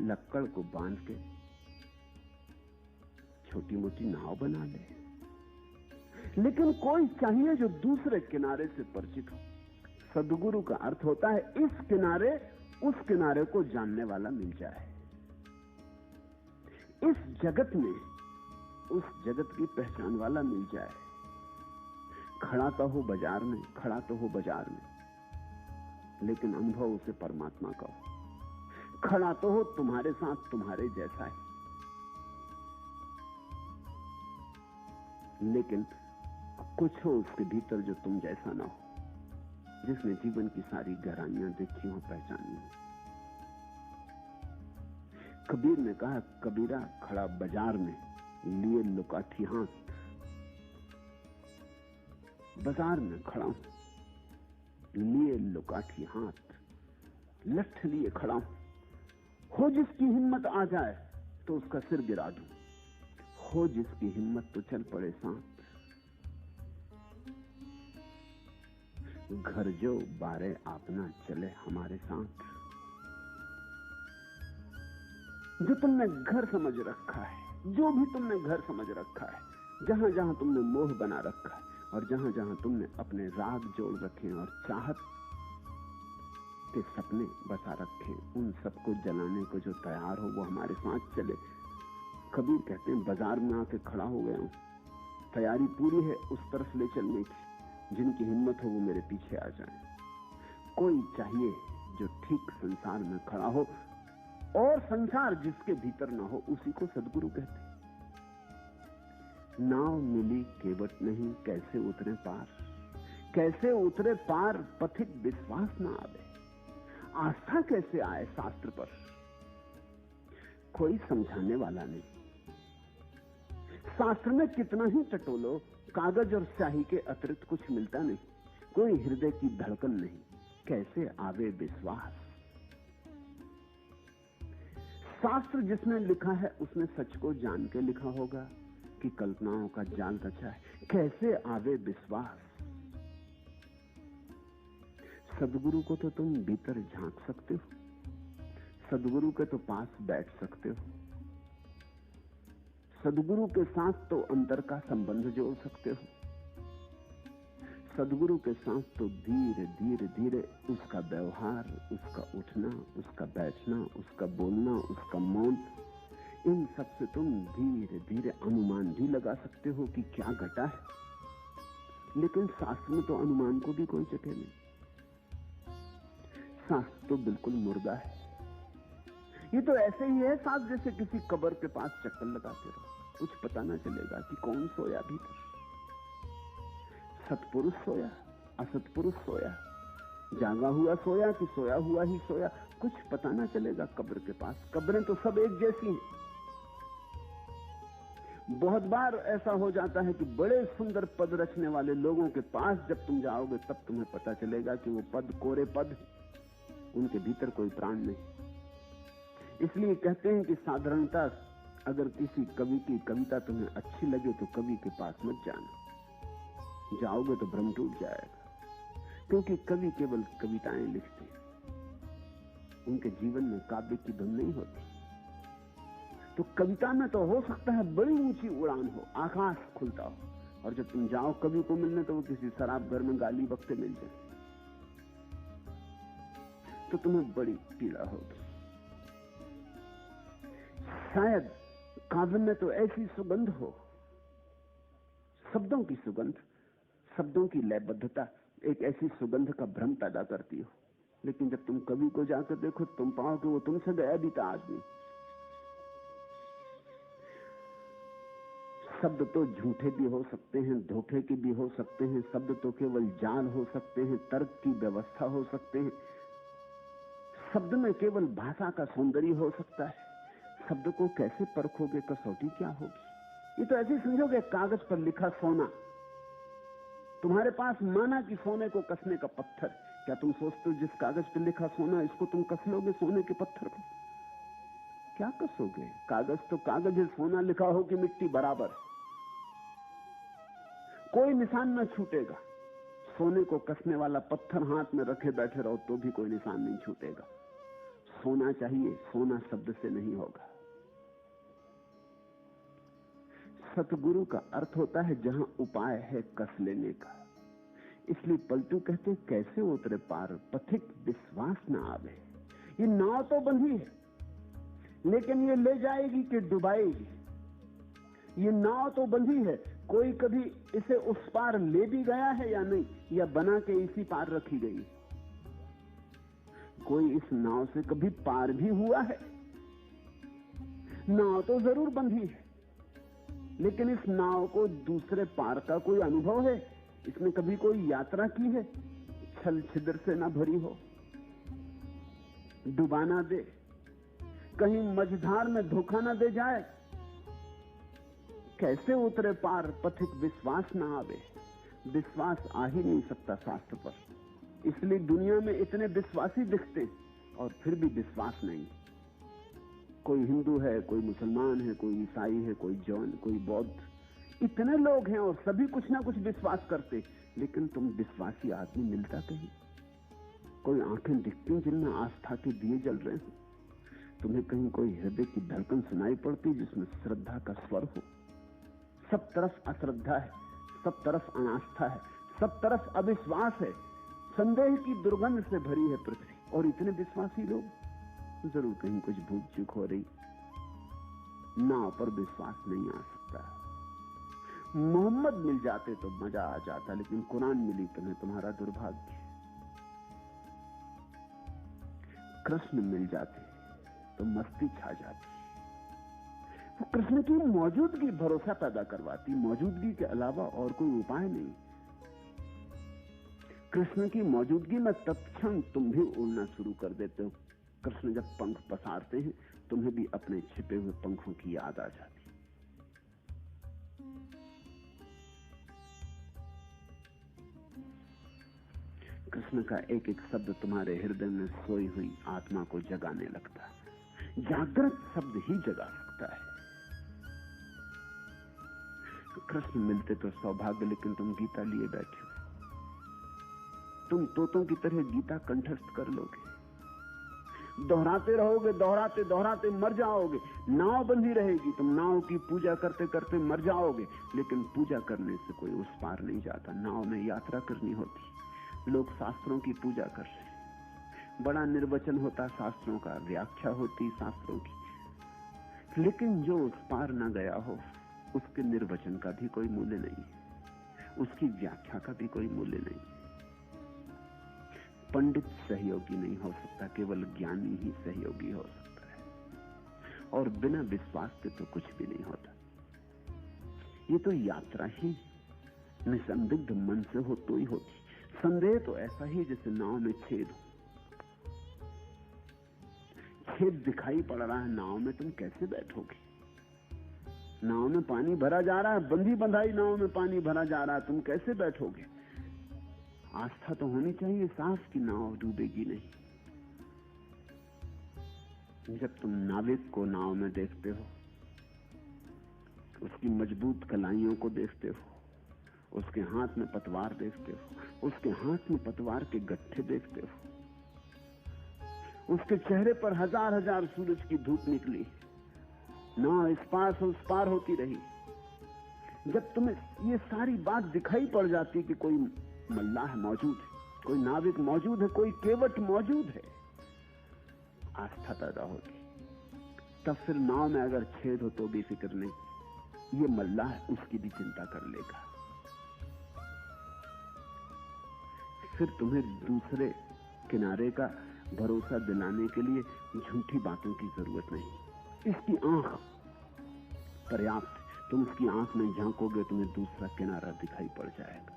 लक्कड़ को बांध के छोटी मोटी नाव बना ले। लेकिन कोई चाहिए जो दूसरे किनारे से परिचित हो। सदगुरु का अर्थ होता है इस किनारे उस किनारे को जानने वाला मिल जाए। इस जगत में उस जगत की पहचान वाला मिल जाए। खड़ा तो हो बाजार में, खड़ा तो हो बाजार में, लेकिन अनुभव उसे परमात्मा का हो। खड़ा तो हो तुम्हारे साथ, तुम्हारे जैसा है, लेकिन कुछ हो उसके भीतर जो तुम जैसा ना हो, जिसने जीवन की सारी गहराइयां देखी हो, पहचानी हो। कबीर ने कहा, कबीरा खड़ा बाजार में लिए लुकाठी हाथ। बाजार में खड़ा हूं, लिए लुकाठी हाथ, लठ लिए खड़ा हूं। हो जिसकी हिम्मत आ जाए तो उसका सिर गिरा दूं, हो जिसकी हिम्मत तो चल पड़े साथ। घर जो बारे अपना चले हमारे साथ। जो तुमने घर समझ रखा है, जो भी तुमने घर समझ रखा है, जहां जहां तुमने मोह बना रखा है और जहां जहां तुमने अपने राग जोड़ रखे हैं और चाहत के सपने बसा रखे, उन सबको जलाने को जो तैयार हो वो हमारे साथ चले। कबीर कहते हैं, बाजार में आके खड़ा हो गया हूं, तैयारी पूरी है उस तरफ ले चलने की। जिनकी हिम्मत हो वो मेरे पीछे आ जाए। कोई चाहिए जो ठीक संसार में खड़ा हो, और संसार जिसके भीतर ना हो उसी को सदगुरु कहते हैं। नाव मिली केवट नहीं, कैसे उतरे पार, कैसे उतरे पार, पथिक विश्वास ना आवे। आस्था कैसे आए शास्त्र पर, कोई समझाने वाला नहीं। शास्त्र में कितना ही टटोलो, कागज और स्याही के अतिरिक्त कुछ मिलता नहीं, कोई हृदय की धड़कन नहीं, कैसे आवे विश्वास। शास्त्र जिसने लिखा है उसने सच को जान के लिखा होगा कि कल्पनाओं का जाल रचा है, कैसे आवे विश्वास। सदगुरु को तो तुम भीतर झांक सकते हो, सदगुरु के तो पास बैठ सकते हो, सदगुरु के साथ तो अंतर का संबंध जोड़ सकते हो, सदगुरु के साथ तो धीरे धीरे धीरे उसका व्यवहार, उसका उठना, उसका बैठना, उसका बोलना, उसका मौन, इन सब से तुम धीरे धीरे अनुमान भी लगा सकते हो कि क्या घटा है। लेकिन शास्त्र में तो अनुमान को भी कोई जगह नहीं, शास्त्र तो बिल्कुल मुर्दा है। ये तो ऐसे ही है साथ जैसे किसी कब्र के पास चक्कर लगाते रहो, कुछ पता ना चलेगा कि कौन सोया भीतर, सत्पुरुष सोया, असत्पुरुष सोया, जागा हुआ सोया कि सोया हुआ ही सोया, कुछ पता ना चलेगा कब्र के पास। कब्रें तो सब एक जैसी हैं। बहुत बार ऐसा हो जाता है कि बड़े सुंदर पद रचने वाले लोगों के पास जब तुम जाओगे तब तुम्हें पता चलेगा कि वो पद कोरे पद, उनके भीतर कोई प्राण नहीं। इसलिए कहते हैं कि साधारणता, अगर किसी कवि की कविता तुम्हें अच्छी लगे तो कवि के पास मत जाना, जाओगे तो भ्रम टूट जाएगा, क्योंकि कवि केवल कविताएं लिखते हैं, उनके जीवन में काव्य की धुन नहीं होती। तो कविता में तो हो सकता है बड़ी ऊंची उड़ान हो, आकाश खुलता हो, और जब तुम जाओ कवि को मिलने तो वो किसी शराब घर में गाली बकते मिल जाए तो तुम्हें बड़ी पीड़ा होगी। शायद काव्य में तो ऐसी सुगंध हो, शब्दों की सुगंध, शब्दों की लयबद्धता एक ऐसी सुगंध का भ्रम पैदा करती हो, लेकिन जब तुम कवि को जाकर देखो तुम पाओगे वो तुमसे गया बीता आदमी। शब्द तो झूठे भी हो सकते हैं, धोखे के भी हो सकते हैं, शब्द तो केवल जाल हो सकते हैं, तर्क की व्यवस्था हो सकते हैं, शब्द में केवल भाषा का सौंदर्य हो सकता है। शब्द को कैसे परखोगे, कसौटी क्या होगी? ये तो ऐसे समझोगे कागज पर लिखा सोना, तुम्हारे पास माना कि सोने को कसने का पत्थर, क्या तुम सोचते हो जिस कागज पर लिखा सोना इसको तुम कस लोगे सोने के पत्थर को? क्या कसोगे? कागज तो कागज है, सोना लिखा हो कि मिट्टी बराबर, कोई निशान न छूटेगा। सोने को कसने वाला पत्थर हाथ में रखे बैठे रहो तो भी कोई निशान नहीं छूटेगा। सोना चाहिए, सोना शब्द से नहीं होगा। सतगुरु का अर्थ होता है जहां उपाय है कस लेने का। इसलिए पलटू कहते कैसे उतरे पार, पथिक विश्वास ना आवे। ये नाव तो बंधी है लेकिन ये ले जाएगी कि डुबाएगी? ये नाव तो बंधी है, कोई कभी इसे उस पार ले भी गया है या नहीं, या बना के इसी पार रखी गई? कोई इस नाव से कभी पार भी हुआ है? नाव तो जरूर बंधी है, लेकिन इस नाव को दूसरे पार का कोई अनुभव है? इसमें कभी कोई यात्रा की है? छल छिद्र से ना भरी हो, डुबाना दे, कहीं मझधार में धोखा ना दे जाए। कैसे उतरे पार, पथिक विश्वास ना आवे। विश्वास आ ही नहीं सकता शास्त्र पर, इसलिए दुनिया में इतने विश्वासी दिखते और फिर भी विश्वास नहीं। कोई हिंदू है, कोई मुसलमान है, कोई ईसाई है, कोई जैन, कोई बौद्ध, इतने लोग हैं और सभी कुछ ना कुछ विश्वास करते, लेकिन तुम विश्वासी आदमी मिलता कहीं? कोई आंखें दिखती जिनमें आस्था के दिए जल रहे हो? तुम्हें कहीं कोई हृदय की धड़कन सुनाई पड़ती जिसमें श्रद्धा का स्वर हो? सब तरफ अश्रद्धा है, सब तरफ अनास्था है, सब तरफ अविश्वास है, संदेह की दुर्गंध से भरी है पृथ्वी, और इतने विश्वासी लोग। जरूर कहीं कुछ भूल चूक हो रही। नाव पर विश्वास नहीं आ सकता। मोहम्मद मिल जाते तो मजा आ जाता, लेकिन कुरान मिली तुम्हें, तुम्हारा दुर्भाग्य। कृष्ण मिल जाते तो मस्ती छा जाती। वो कृष्ण की मौजूदगी भरोसा पैदा करवाती, मौजूदगी के अलावा और कोई उपाय नहीं। कृष्ण की मौजूदगी में तत्क्षण तुम भी उड़ना शुरू कर देते हो। कृष्ण जब पंख पसारते हैं तुम्हें भी अपने छिपे हुए पंखों की याद आ जाती। कृष्ण का एक एक शब्द तुम्हारे हृदय में सोई हुई आत्मा को जगाने लगता है। जागृत शब्द ही जगा सकता है। कृष्ण मिलते तो सौभाग्य, लेकिन तुम गीता लिए बैठे हो। तुम तोतों की तरह गीता कंठस्थ कर लोगे, दोहराते रहोगे, दोहराते दोहराते मर जाओगे। नाव बंधी रहेगी, तुम नाव की पूजा करते करते मर जाओगे, लेकिन पूजा करने से कोई उस पार नहीं जाता। नाव में यात्रा करनी होती। लोग शास्त्रों की पूजा कर रहे हैं, बड़ा निर्वचन होता शास्त्रों का, व्याख्या होती शास्त्रों की, लेकिन जो उस पार न गया हो उसके निर्वचन का भी कोई मूल्य नहीं है, उसकी व्याख्या का भी कोई मूल्य नहीं है। पंडित सहयोगी नहीं हो सकता, केवल ज्ञानी ही सहयोगी हो सकता है, और बिना विश्वास के तो कुछ भी नहीं होता। ये तो यात्रा ही निसंदिग्ध मन से हो तो ही होती। संदेह तो ऐसा ही जैसे नाव में छेद हो, छेद दिखाई पड़ रहा है, नाव में तुम कैसे बैठोगे? नाव में पानी भरा जा रहा है, बंधी बंधाई नाव में पानी भरा जा रहा है, तुम कैसे बैठोगे? आस्था तो होनी चाहिए साफ कि नाव डूबेगी नहीं। जब तुम नाविक को नाव में देखते हो, उसकी मजबूत कलाइयों को देखते हो, उसके हाथ में पतवार देखते हो, उसके हाथ में पतवार के गट्ठे देखते हो, उसके चेहरे पर हजार हजार सूरज की धूप निकली, नाव इस पार से उस पार होती रही। जब तुम्हें ये सारी बात दिखाई पड़ जाती कि कोई मल्लाह मौजूद है, कोई नाविक मौजूद है, कोई केवट मौजूद है, आस्था पैदा होगी। तब फिर नाव में अगर छेद हो तो भी फिक्र नहीं, ये मल्लाह उसकी भी चिंता कर लेगा। फिर तुम्हें दूसरे किनारे का भरोसा दिलाने के लिए झूठी बातों की जरूरत नहीं। इसकी आंख पर्याप्त, तुम उसकी आंख में झांकोगे तुम्हें दूसरा किनारा दिखाई पड़ जाएगा।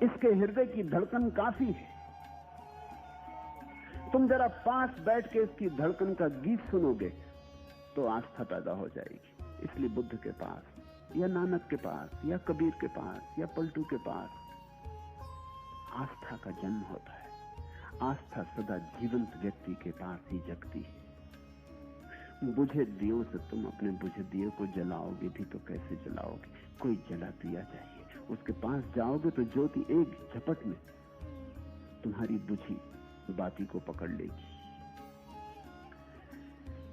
इसके हृदय की धड़कन काफी है। तुम जरा पास बैठ के इसकी धड़कन का गीत सुनोगे तो आस्था पैदा हो जाएगी। इसलिए बुद्ध के पास या नानक के पास या कबीर के पास या पलटू के पास आस्था का जन्म होता है। आस्था सदा जीवंत व्यक्ति के पास ही जगती है। बुझे दियों से तुम अपने बुझे दिए को जलाओगे भी तो कैसे जलाओगे? कोई जला दिया चाहिए, उसके पास जाओगे तो ज्योति एक झपट में तुम्हारी बुझी बाती को पकड़ लेगी।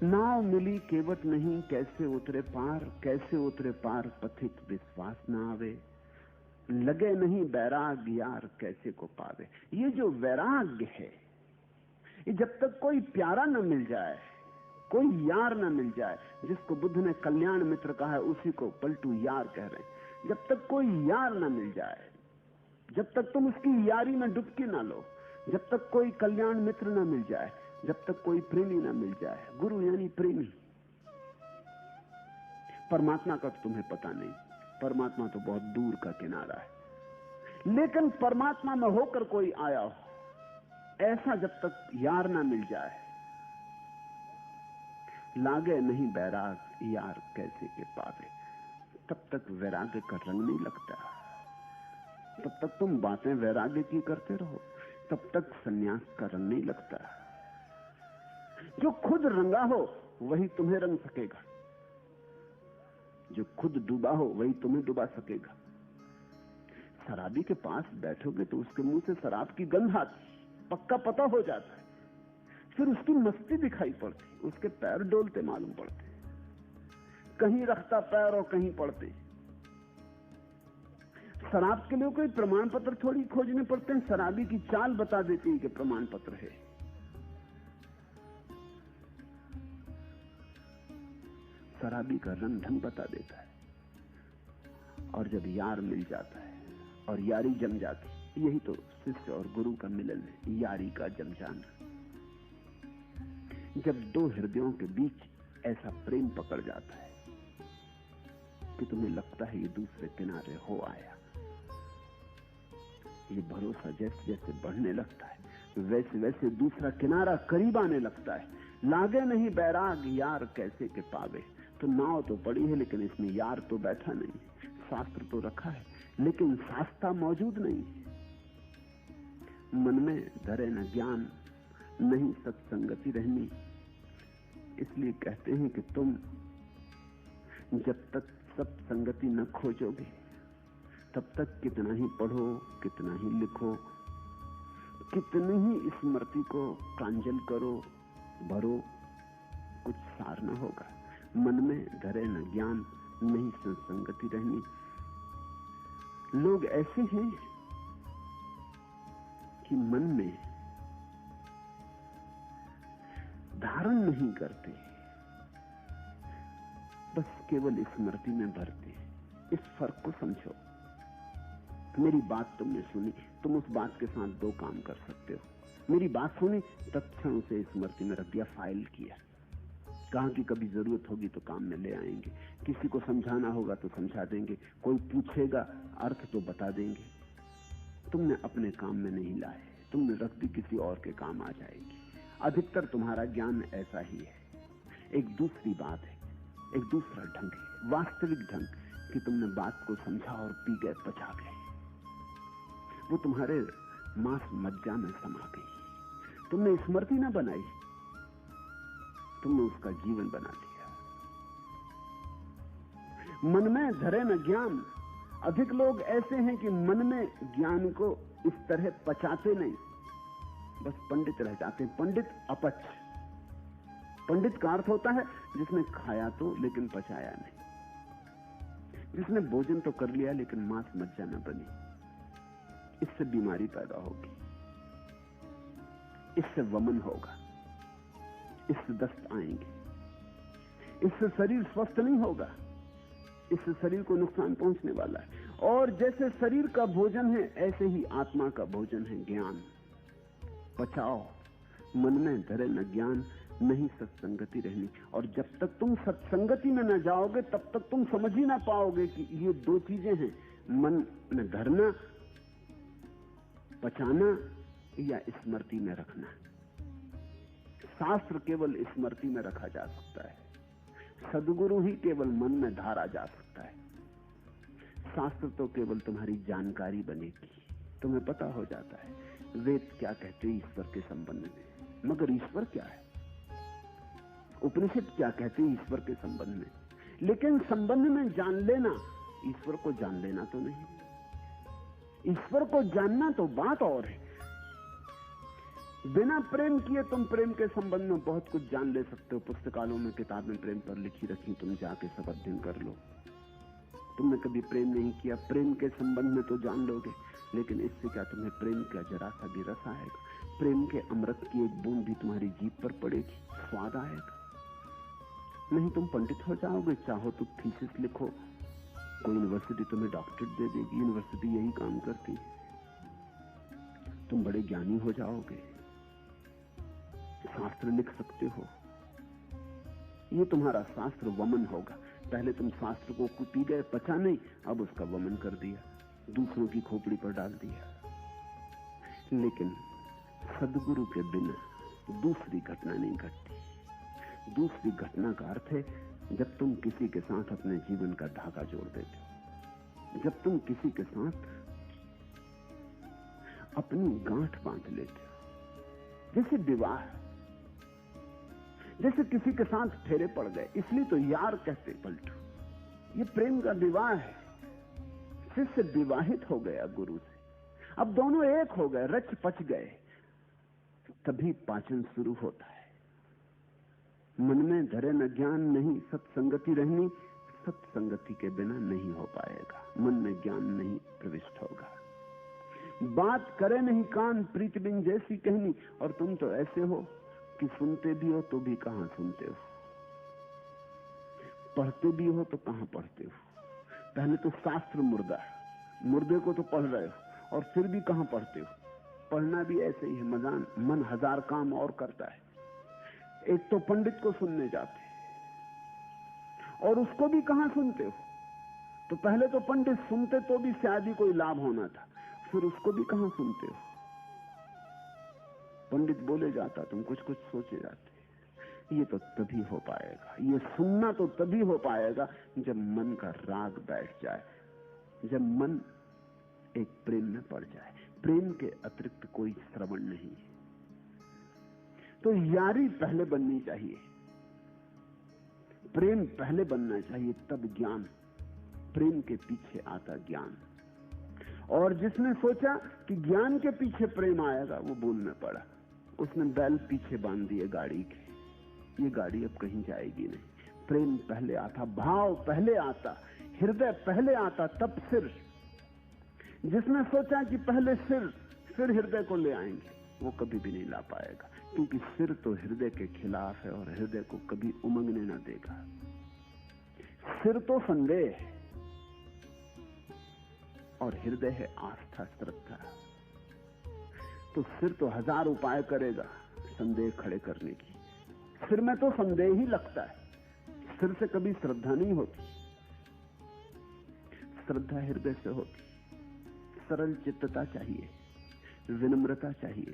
नाव मिली केवट नहीं, कैसे उतरे पार, कैसे उतरे पार पथिक विश्वास न आवे, लगे नहीं बैराग यार कैसे को पावे। ये जो वैराग्य है, ये जब तक कोई प्यारा न मिल जाए, कोई यार न मिल जाए, जिसको बुद्ध ने कल्याण मित्र कहा है उसी को पलटू यार कह रहे हैं। जब तक कोई यार न मिल जाए, जब तक तुम उसकी यारी में डुबकी ना लो, जब तक कोई कल्याण मित्र न मिल जाए, जब तक कोई प्रेमी न मिल जाए, गुरु यानी प्रेमी। परमात्मा का तो तुम्हें पता नहीं, परमात्मा तो बहुत दूर का किनारा है। लेकिन परमात्मा में होकर कोई आया हो, ऐसा जब तक यार ना मिल जाए, लागे नहीं बैराग यार कैसे के पावे, तब तक वैराग्य का रंग नहीं लगता। तब तक तुम बातें वैराग्य की करते रहो, तब तक सन्यास का रंग नहीं लगता। जो खुद रंगा हो वही तुम्हें रंग सकेगा, जो खुद डूबा हो वही तुम्हें डुबा सकेगा। शराबी के पास बैठोगे तो उसके मुंह से शराब की गंध आती, पक्का पता हो जाता है। फिर उसकी मस्ती दिखाई पड़ती, उसके पैर डोलते मालूम पड़ते, कहीं रखता पैर और कहीं पड़ते। शराब के लिए कोई प्रमाण पत्र थोड़ी खोजने पड़ते हैं, शराबी की चाल बता देती है कि प्रमाण पत्र है। शराबी का रंग ढंग बता देता है। और जब यार मिल जाता है और यारी जम जाती, यही तो शिष्य और गुरु का मिलन है, यारी का जम जाना। जब दो हृदयों के बीच ऐसा प्रेम पकड़ जाता है कि तुम्हें लगता है ये दूसरे किनारे हो आया। ये भरोसा जैसे जैसे बढ़ने लगता है वैसे वैसे दूसरा किनारा करीब आने लगता है। लागे नहीं बैराग यार कैसे के पावे। तो नाव तो पड़ी है लेकिन इसमें यार तो बैठा नहीं, शास्त्र तो रखा है लेकिन शास्ता मौजूद नहीं। मन में धरे न ज्ञान नहीं सत्संगति रहनी। इसलिए कहते हैं कि तुम जब तक सत्संगति न खोजोगे तब तक कितना ही पढ़ो, कितना ही लिखो, कितनी ही स्मृति को प्रांजल करो, भरो, कुछ सार न होगा। मन में धरे न ज्ञान नहीं सत्संगति रहनी। लोग ऐसे हैं कि मन में धारण नहीं करते, बस केवल स्मृति में भरते। इस फर्क को समझो। मेरी बात तुमने सुनी, तुम उस बात के साथ दो काम कर सकते हो। मेरी बात सुनी, तत्क्षण उसे स्मृति में रख दिया, फाइल किया, कहा कि कभी जरूरत होगी तो काम में ले आएंगे, किसी को समझाना होगा तो समझा देंगे, कोई पूछेगा अर्थ तो बता देंगे। तुमने अपने काम में नहीं लाए, तुमने रख दी, किसी और के काम आ जाएगी। अधिकतर तुम्हारा ज्ञान ऐसा ही है। एक दूसरी बात है, एक दूसरा ढंग है, वास्तविक ढंग कि तुमने बात को समझा और पी गए, पचा गए। वो तुम्हारे मांस मज्जा में समा गई। तुमने स्मृति ना बनाई, तुमने उसका जीवन बना लिया। मन में धरे न ज्ञान। अधिक लोग ऐसे हैं कि मन में ज्ञान को इस तरह पचाते नहीं, बस पंडित रह जाते हैं। पंडित अपच। पंडित का अर्थ होता है जिसने खाया तो लेकिन पचाया नहीं, जिसने भोजन तो कर लिया लेकिन मांस मज्जा न बनी। इससे बीमारी पैदा होगी, इससे वमन होगा, इससे दस्त आएंगे, इससे शरीर स्वस्थ नहीं होगा, इससे शरीर को नुकसान पहुंचने वाला है। और जैसे शरीर का भोजन है ऐसे ही आत्मा का भोजन है ज्ञान। पचाओ। मन में धरे न ज्ञान नहीं सत्संगति रहनी। और जब तक तुम सत्संगति में न जाओगे तब तक तुम समझ ही ना पाओगे कि ये दो चीजें हैं, मन में धरना, पचाना या स्मृति में रखना। शास्त्र केवल स्मृति में रखा जा सकता है, सद्गुरु ही केवल मन में धारा जा सकता है। शास्त्र तो केवल तुम्हारी जानकारी बनेगी, तुम्हें पता हो जाता है वेद क्या कहते हैं ईश्वर के संबंध में, मगर ईश्वर क्या है, उपनिषद क्या कहते हैं ईश्वर के संबंध में। लेकिन संबंध में जान लेना, ईश्वर को जान लेना तो नहीं। ईश्वर को जानना तो बात और है। बिना प्रेम किए तुम प्रेम के संबंध में बहुत कुछ जान ले सकते हो। पुस्तकालयों में किताबें प्रेम पर लिखी रखी, तुम जाके सब अध्ययन कर लो। तुमने कभी प्रेम नहीं किया, प्रेम के संबंध में तो जान लोगे, लेकिन इससे क्या तुम्हें प्रेम का जरा सा भी रस आएगा? प्रेम के अमृत की एक बूंद भी तुम्हारी जीभ पर पड़ेगी, स्वाद आएगा? नहीं, तुम पंडित हो जाओगे। चाहो तो थीसिस लिखो, कोई यूनिवर्सिटी तुम्हें डॉक्टरेट दे देगी, यूनिवर्सिटी यही काम करती है। तुम बड़े ज्ञानी हो जाओगे, शास्त्र लिख सकते हो। ये तुम्हारा शास्त्र वमन होगा। पहले तुम शास्त्र को पी गए, पचा नहीं, अब उसका वमन कर दिया, दूसरों की खोपड़ी पर डाल दिया। लेकिन सद्गुरु के बिना दूसरी घटना नहीं घटती। दूसरी घटना का अर्थ है जब तुम किसी के साथ अपने जीवन का धागा जोड़ देते हो, जब तुम किसी के साथ अपनी गांठ बांध लेते हो। जैसे विवाह, जैसे किसी के साथ फेरे पड़ गए, इसलिए तो यार कहते पलटू। ये प्रेम का विवाह है। शिष्य विवाहित हो गया गुरु से, अब दोनों एक हो गए, रच पच गए, तभी पाचन शुरू होता है। मन में धरे न ज्ञान नहीं सत्संगति रहनी। सत्संगति के बिना नहीं हो पाएगा, मन में ज्ञान नहीं प्रविष्ट होगा। बात करे नहीं कान प्रीत बिन जैसी कहनी। और तुम तो ऐसे हो कि सुनते भी हो तो भी कहां सुनते हो, पढ़ते भी हो तो कहां पढ़ते हो। पहले तो शास्त्र मुर्दा, मुर्दे को तो पढ़ रहे हो और फिर भी कहां पढ़ते हो। पढ़ना भी ऐसे ही है, मन हजार काम और करता है। एक तो पंडित को सुनने जाते, और उसको भी कहां सुनते हो? तो पहले तो पंडित सुनते तो भी शायद ही कोई लाभ होना था, फिर उसको भी कहां सुनते हो? पंडित बोले जाता, तुम कुछ कुछ सोचे जाते। ये तो तभी हो पाएगा, ये सुनना तो तभी हो पाएगा जब मन का राग बैठ जाए, जब मन एक प्रेम में पड़ जाए। प्रेम के अतिरिक्त कोई श्रवण नहीं है। तो यारी पहले बननी चाहिए, प्रेम पहले बनना चाहिए, तब ज्ञान। प्रेम के पीछे आता ज्ञान। और जिसने सोचा कि ज्ञान के पीछे प्रेम आएगा, वो भूल में पड़ा। उसने बैल पीछे बांध दिए गाड़ी के, ये गाड़ी अब कहीं जाएगी नहीं। प्रेम पहले आता, भाव पहले आता, हृदय पहले आता, तब सिर। जिसने सोचा कि पहले सिर फिर हृदय को ले आएंगे, वो कभी भी नहीं ला पाएगा, क्योंकि सिर तो हृदय के खिलाफ है और हृदय को कभी उमंगने ना देगा। सिर तो संदेह है और हृदय है आस्था, श्रद्धा। तो सिर तो हजार उपाय करेगा संदेह खड़े करने की। सिर में तो संदेह ही लगता है, सिर से कभी श्रद्धा नहीं होती। श्रद्धा हृदय से होती। सरल चित्तता चाहिए, विनम्रता चाहिए,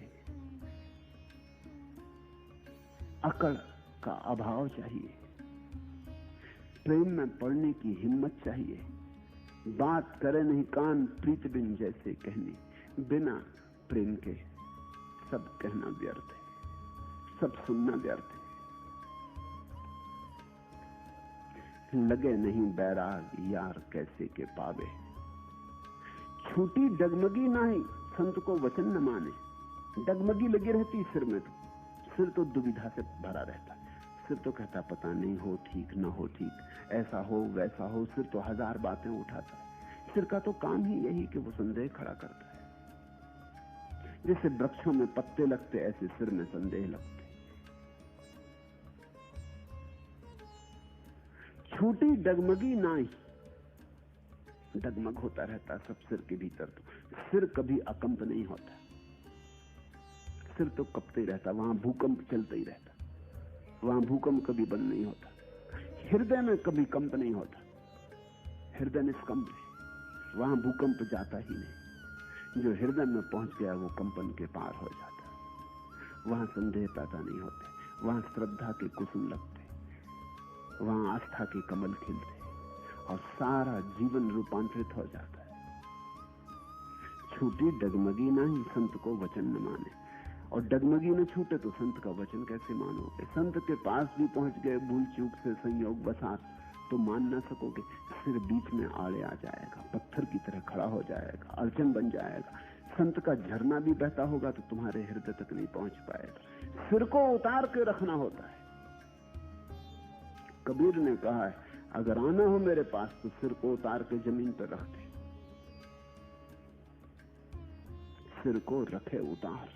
अकड़ का अभाव चाहिए, प्रेम में पड़ने की हिम्मत चाहिए। बात करे नहीं कान प्रीत बिन जैसे कहनी, बिना प्रेम के सब कहना व्यर्थ है, सब सुनना व्यर्थ है। लगे नहीं बैराग यार कैसे के पावे, छूटी डगमगी नहीं संत को वचन न माने। डगमगी लगी रहती सिर में, तो सिर तो दुविधा से भरा रहता। सिर तो कहता पता नहीं हो ठीक न हो ठीक, ऐसा हो वैसा हो। सिर तो हजार बातें उठाता है। सिर का तो काम ही यही कि वो संदेह खड़ा करता है। जैसे वृक्षों में पत्ते लगते, ऐसे सिर में संदेह लगते। छूटी डगमगी नाही, डगमग होता रहता सब सिर के भीतर। तो सिर कभी अकंप नहीं होता, सिर तो कपते ही रहता, वहां भूकंप चलता ही रहता, वहां भूकंप कभी बंद नहीं होता। हृदय में कभी कंप नहीं होता, हृदय निष्कंप है, वहां भूकंप जाता ही नहीं। जो हृदय में पहुंच गया वो कंपन के पार हो जाता। वहां संदेह पैदा नहीं होते, वहां श्रद्धा के कुसुम लगते, वहां आस्था के कमल खिलते और सारा जीवन रूपांतरित हो जाता है। छूटी डगमगी नहीं संत को वचन न माने। और डगमगी न छूटे तो संत का वचन कैसे मानोगे? संत के पास भी पहुंच गए भूल चूक से, संयोग बसात, तो मान ना सकोगे। सिर बीच में आड़े आ जाएगा, पत्थर की तरह खड़ा हो जाएगा, अड़चन बन जाएगा। संत का झरना भी बहता होगा तो तुम्हारे हृदय तक नहीं पहुंच पाएगा। सिर को उतार के रखना होता है। कबीर ने कहा है, अगर आना हो मेरे पास तो सिर को उतार के जमीन पर रख दे। सिर को रखे उतार।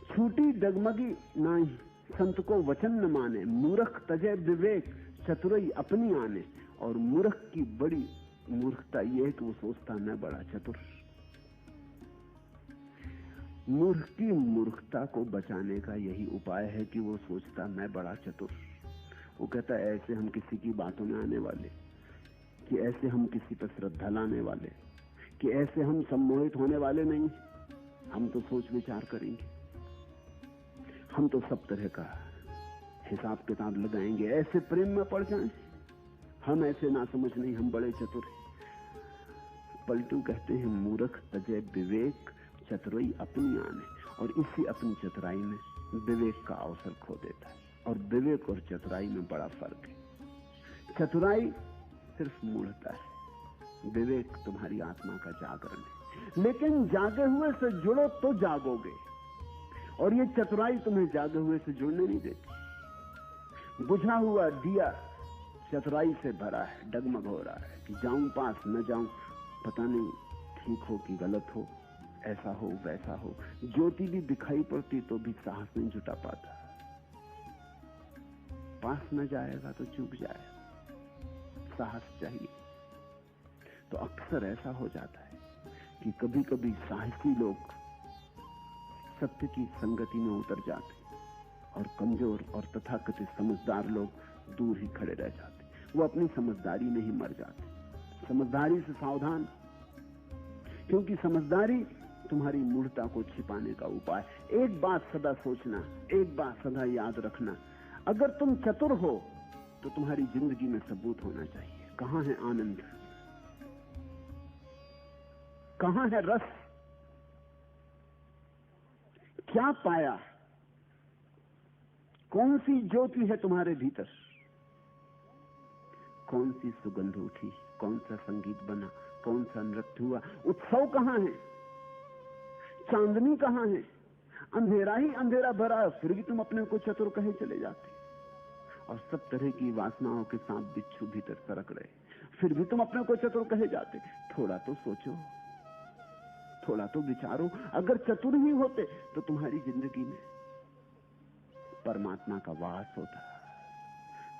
छूटी डगमगी नहीं संत को वचन न माने। मूर्ख तजे विवेक चतुराई अपनी आने। और मूर्ख की बड़ी मूर्खता यह है कि वो सोचता मैं बड़ा चतुर। मूर्ख की मूर्खता को बचाने का यही उपाय है कि वो सोचता मैं बड़ा चतुर। वो कहता है ऐसे हम किसी की बातों में आने वाले, कि ऐसे हम किसी पर श्रद्धा लाने वाले, कि ऐसे हम सम्मोहित होने वाले नहीं। हम तो सोच विचार करेंगे, हम तो सब तरह का हिसाब किताब लगाएंगे, ऐसे प्रेम में पड़ जाएं। हम ऐसे ना समझ नहीं, हम बड़े चतुर हैं। पलटू कहते हैं मूर्ख तजे विवेक चतुराई अपनी आने। और इसी अपनी चतुराई में विवेक का अवसर खो देता है। और विवेक और चतुराई में बड़ा फर्क है। चतुराई सिर्फ मूढ़ता है, विवेक तुम्हारी आत्मा का जागरण है। लेकिन जागे हुए से जुड़ो तो जागोगे, और ये चतुराई तुम्हें जागे हुए से जुड़ने नहीं देती। बुझा हुआ दिया चतुराई से भरा है, डगमग हो रहा है कि जाऊं पास न जाऊं, पता नहीं ठीक हो कि गलत हो, ऐसा हो वैसा हो। ज्योति भी दिखाई पड़ती तो भी साहस नहीं जुटा पाता। पास न जाएगा तो चूक जाएगा, साहस चाहिए। तो अक्सर ऐसा हो जाता है कि कभी कभी साहसी लोग सत्य की संगति में उतर जाते, और कमजोर और तथाकथित समझदार लोग दूर ही खड़े रह जाते। वो अपनी समझदारी में ही मर जाते। समझदारी से सावधान, क्योंकि समझदारी तुम्हारी मूढ़ता को छिपाने का उपाय। एक बात सदा सोचना, एक बात सदा याद रखना, अगर तुम चतुर हो तो तुम्हारी जिंदगी में सबूत होना चाहिए। कहां है आनंद, कहां है रस, क्या पाया, कौन सी ज्योति है तुम्हारे भीतर, कौन सी सुगंध उठी, कौन सा संगीत बना, कौन सा नृत्य हुआ, उत्सव कहां है, चांदनी कहां है। अंधेरा ही अंधेरा भरा, फिर भी तुम अपने को चतुर कहे चले जाते, और सब तरह की वासनाओं के सांप बिच्छू भीतर सरक रहे, फिर भी तुम अपने को चतुर कहे जाते। थोड़ा तो सोचो, थोड़ा तो विचारो। अगर चतुर ही होते तो तुम्हारी जिंदगी में परमात्मा का वास होता,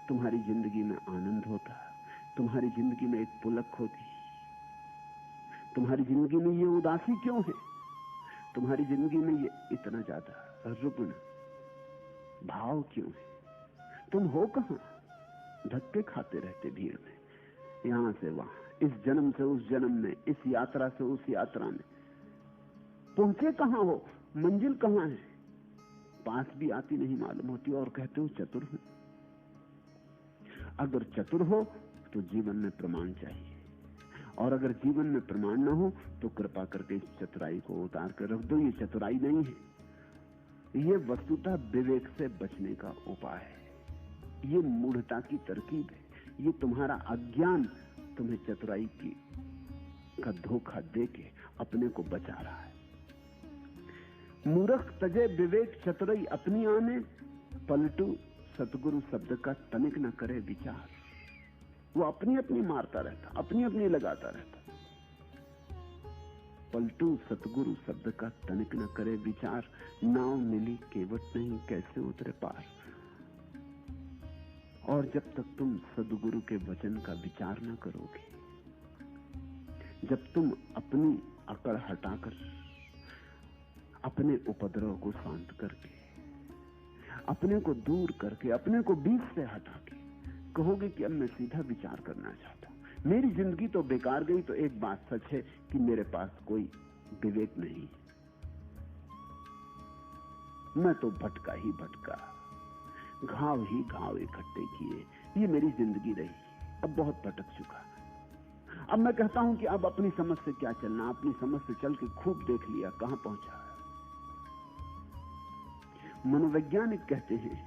तुम्हारी जिंदगी में आनंद होता, तुम्हारी जिंदगी में एक पुलक होती। तुम्हारी जिंदगी में ये उदासी क्यों है, तुम्हारी जिंदगी में ये इतना ज्यादा रुग्ण भाव क्यों है? तुम हो कहां? धक्के खाते रहते भीड़ में, यहां से वहां, इस जन्म से उस जन्म में, इस यात्रा से उस यात्रा में। पहुंचे कहां हो? मंजिल कहां है? पास भी आती नहीं मालूम होती, और कहते हो चतुर हूं। अगर चतुर हो तो जीवन में प्रमाण चाहिए, और अगर जीवन में प्रमाण न हो तो कृपा करके इस चतुराई को उतार कर रख दो। ये चतुराई नहीं है, ये वस्तुतः विवेक से बचने का उपाय है, ये मूढ़ता की तरकीब है, ये तुम्हारा अज्ञान तुम्हें चतुराई का धोखा देके अपने को बचा रहा है। मूर्ख तजे विवेक चतुराई अपनी आने, पलटू सतगुरु शब्द का तनिक न करे विचार। वो अपनी अपनी मारता रहता, अपनी अपनी लगाता रहता। पलटू सतगुरु शब्द का तनिक न करे विचार, नाव मिली केवट नहीं कैसे उतरे पार। और जब तक तुम सदगुरु के वचन का विचार न करोगे, जब तुम अपनी अकड़ हटाकर, अपने उपद्रव को शांत करके, अपने को दूर करके, अपने को बीच से हटा के कहोगे कि अब मैं सीधा विचार करना चाहता हूं, मेरी जिंदगी तो बेकार गई, तो एक बात सच है कि मेरे पास कोई विवेक नहीं, मैं तो भटका ही भटका, घाव ही घाव इकट्ठे किए, ये मेरी जिंदगी रही, अब बहुत भटक चुका। अब मैं कहता हूं कि अब अपनी समझ से क्या चलना, अपनी समझ से चल के खूब देख लिया कहां पहुंचा। मनोवैज्ञानिक कहते हैं,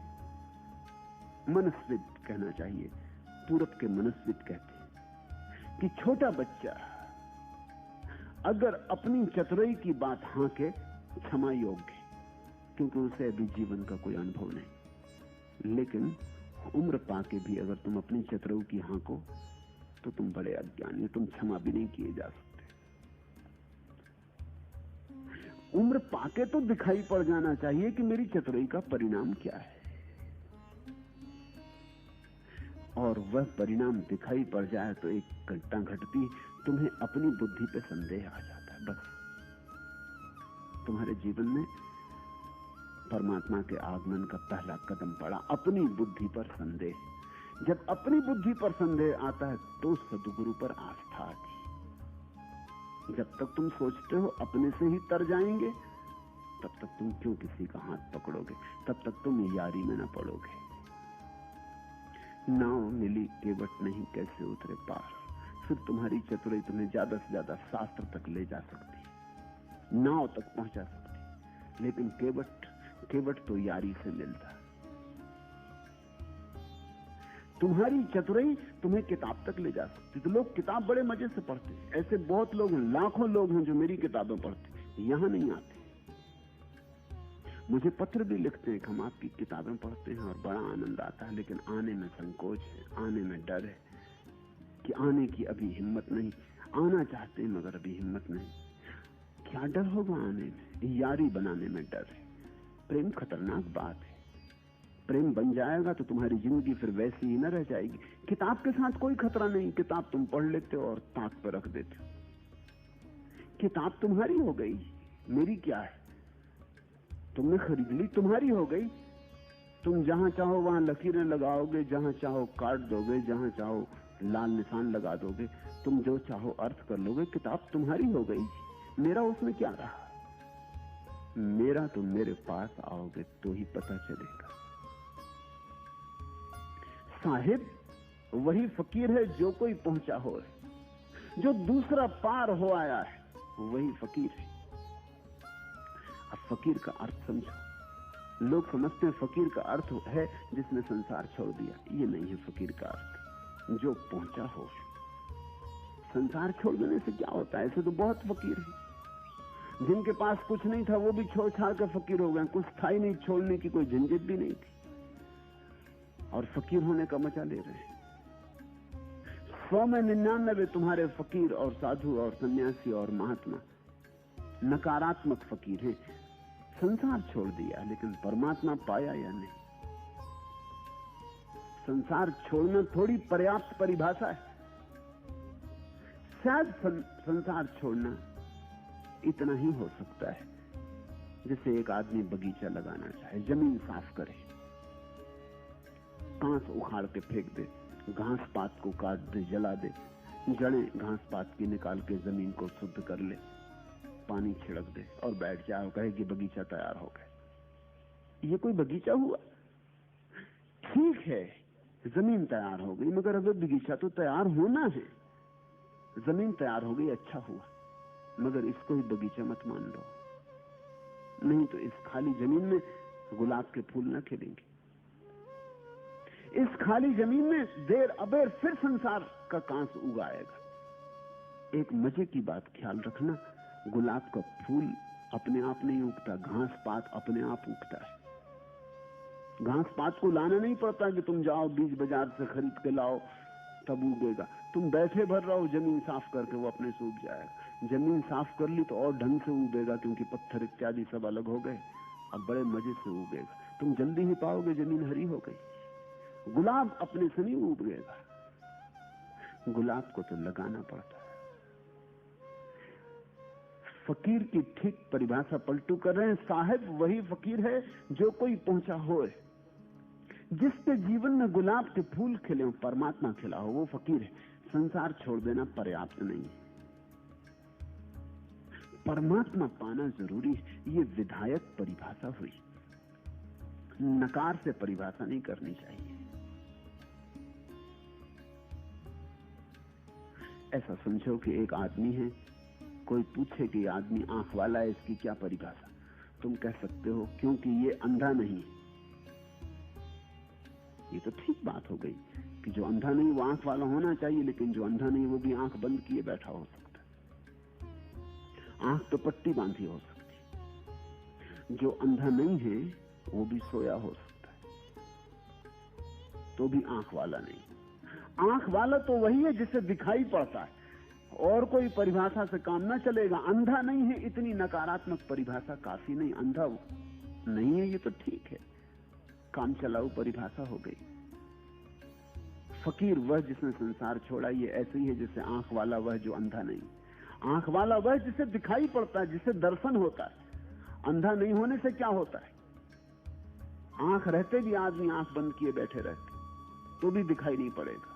मनस्विद कहना चाहिए, पूरब के मनस्विद कहते हैं कि छोटा बच्चा अगर अपनी चतुराई की बात हांके, क्षमा योग्य, क्योंकि उसे अभी जीवन का कोई अनुभव नहीं। लेकिन उम्र पाके भी अगर तुम अपनी चतुराई की हांको तो तुम बड़े अज्ञानी, तुम क्षमा भी नहीं किए जा सकते। उम्र पाके तो दिखाई पड़ जाना चाहिए कि मेरी चतुराई का परिणाम क्या है, और वह परिणाम दिखाई पड़ जाए तो एक घटना घटती, तुम्हें अपनी बुद्धि पे संदेह आ जाता है। बस तुम्हारे जीवन में परमात्मा के आगमन का पहला कदम पड़ा, अपनी बुद्धि पर संदेह। जब अपनी बुद्धि पर संदेह आता है तो सद्गुरु पर आस्था आती। जब तक तुम सोचते हो अपने से ही तर जाएंगे, तब तक तुम क्यों किसी का हाथ पकड़ोगे, तब तक तुम यारी में न पड़ोगे। नाव मिली केवट नहीं कैसे उतरे पार। फिर तुम्हारी चतुराई तुम्हें ज्यादा से ज्यादा शास्त्र तक ले जा सकती, नाव तक पहुंचा सकती, लेकिन केवट तो यारी से मिलता। तुम्हारी चतुराई तुम्हें किताब तक ले जा सकती। तो लोग किताब बड़े मजे से पढ़ते, ऐसे बहुत लोग हैं, लाखों लोग हैं जो मेरी किताबें पढ़ते, यहां नहीं आते। मुझे पत्र भी लिखते हैं कि हम आपकी किताबें पढ़ते हैं और बड़ा आनंद आता है, लेकिन आने में संकोच है, आने में डर है कि आने की अभी हिम्मत नहीं, आना चाहते हैं मगर अभी हिम्मत नहीं। क्या डर होगा आने में? यारी बनाने में डर है। प्रेम खतरनाक बात है, प्रेम बन जाएगा तो तुम्हारी जिंदगी फिर वैसी ही न रह जाएगी। किताब के साथ कोई खतरा नहीं, किताब तुम पढ़ लेते हो और ताक पर रख देते हो। किताब तुम्हारी हो गई, मेरी क्या है? तुमने खरीद ली, तुम्हारी हो गई, तुम जहां चाहो वहां लकीरें लगाओगे, जहां चाहो काट दोगे, जहां चाहो लाल निशान लगा दोगे, तुम जो चाहो अर्थ कर लोगे, किताब तुम्हारी हो गई। मेरा उसमें क्या रहा? मेरा तो मेरे पास आओगे तो ही पता चलेगा। साहिब वही फकीर है जो कोई पहुंचा हो, जो दूसरा पार हो आया है, वही फकीर है। अब फकीर का अर्थ समझो। लोग समझते हैं फकीर का अर्थ है जिसने संसार छोड़ दिया। ये नहीं है फकीर का अर्थ। जो पहुंचा हो। संसार छोड़ देने से क्या होता है? ऐसे तो बहुत फकीर है जिनके पास कुछ नहीं था, वो भी छोड़ छाड़ कर फकीर हो गए। कुछ था ही नहीं, छोड़ने की कोई झंझट भी नहीं थी, और फकीर होने का मजा ले रहे हैं। 100 में 99 तुम्हारे फकीर और साधु और सन्यासी और महात्मा नकारात्मक फकीर हैं। संसार छोड़ दिया, लेकिन परमात्मा पाया या नहीं? संसार छोड़ना थोड़ी पर्याप्त परिभाषा है। शायद संसार छोड़ना इतना ही हो सकता है जैसे एक आदमी बगीचा लगाना चाहे, जमीन साफ करे, घास उखाड़ के फेंक दे, घास पात को काट दे, जला दे, जड़ें घास पात की निकाल के जमीन को शुद्ध कर ले, पानी छिड़क दे और बैठ जाए और कहे कि बगीचा तैयार हो गया। ये कोई बगीचा हुआ? ठीक है, जमीन तैयार हो गई, मगर अगर बगीचा तो तैयार होना है। जमीन तैयार हो गई, अच्छा हुआ, मगर इसको ही बगीचा मत मान लो, नहीं तो इस खाली जमीन में गुलाब के फूल ना खिलेंगे। इस खाली जमीन में देर अबेर फिर संसार का कांस उगाएगा। एक मजे की बात ख्याल रखना, गुलाब का फूल अपने आप नहीं उगता, घास पात अपने आप उगता है। घास पात को लाना नहीं पड़ता कि तुम जाओ बीज बाजार से खरीद के लाओ तब उगेगा। तुम बैठे भर रहो जमीन साफ करके, वो अपने से उग जाएगा। जमीन साफ कर ली तो और ढंग से उगेगा, क्योंकि पत्थर इत्यादि सब अलग हो गए, अब बड़े मजे से उगेगा। तुम जल्दी ही पाओगे जमीन हरी हो गई। गुलाब अपने से नहीं उगेगा, गुलाब को तो लगाना पड़ता है। फकीर की ठीक परिभाषा पलटू कर रहे हैं। साहिब वही फकीर है जो कोई पहुंचा होए, जिसके जीवन में गुलाब के फूल खिले हो, परमात्मा खिला हो, वो फकीर है। संसार छोड़ देना पर्याप्त नहीं है, परमात्मा पाना जरूरी है। ये विधायक परिभाषा हुई, नकार से परिभाषा नहीं करनी चाहिए। ऐसा समझो कि एक आदमी है, कोई पूछे कि आदमी आंख वाला है, इसकी क्या परिभाषा? तुम कह सकते हो क्योंकि ये अंधा नहीं है। ये तो ठीक बात हो गई कि जो अंधा नहीं वो आंख वाला होना चाहिए, लेकिन जो अंधा नहीं वो भी आंख बंद किए बैठा हो सकता है, आंख तो पट्टी बांधी हो सकती। जो अंधा नहीं है वो भी सोया हो सकता है, तो भी आंख वाला नहीं। आंख वाला तो वही है जिसे दिखाई पड़ता है, और कोई परिभाषा से काम ना चलेगा। अंधा नहीं है, इतनी नकारात्मक परिभाषा काफी नहीं। अंधा नहीं है ये तो ठीक है, काम चलाऊ परिभाषा हो गई। फकीर वह जिसने संसार छोड़ा, ये ऐसे ही है जैसे आंख वाला वह जो अंधा नहीं। आंख वाला वह जिसे दिखाई पड़ता है, जिसे दर्शन होता है। अंधा नहीं होने से क्या होता है? आंख रहते भी आदमी आंख बंद किए बैठे रहते तो भी दिखाई नहीं पड़ेगा।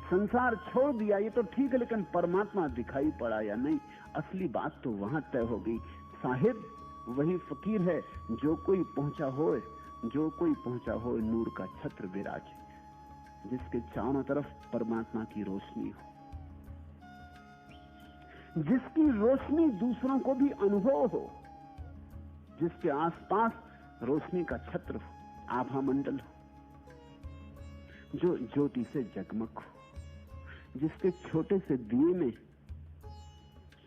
संसार छोड़ दिया ये तो ठीक है, लेकिन परमात्मा दिखाई पड़ा या नहीं, असली बात तो वहां तय हो गई। साहिब वही फकीर है जो कोई पहुंचा होए, जो कोई पहुंचा हो नूर का छत्र विराजे, जिसके चारों तरफ परमात्मा की रोशनी हो, जिसकी रोशनी दूसरों को भी अनुभव हो, जिसके आसपास रोशनी का छत्र हो, आभा मंडल हो, जो ज्योति से जगमग हो, जिसके छोटे से दिए में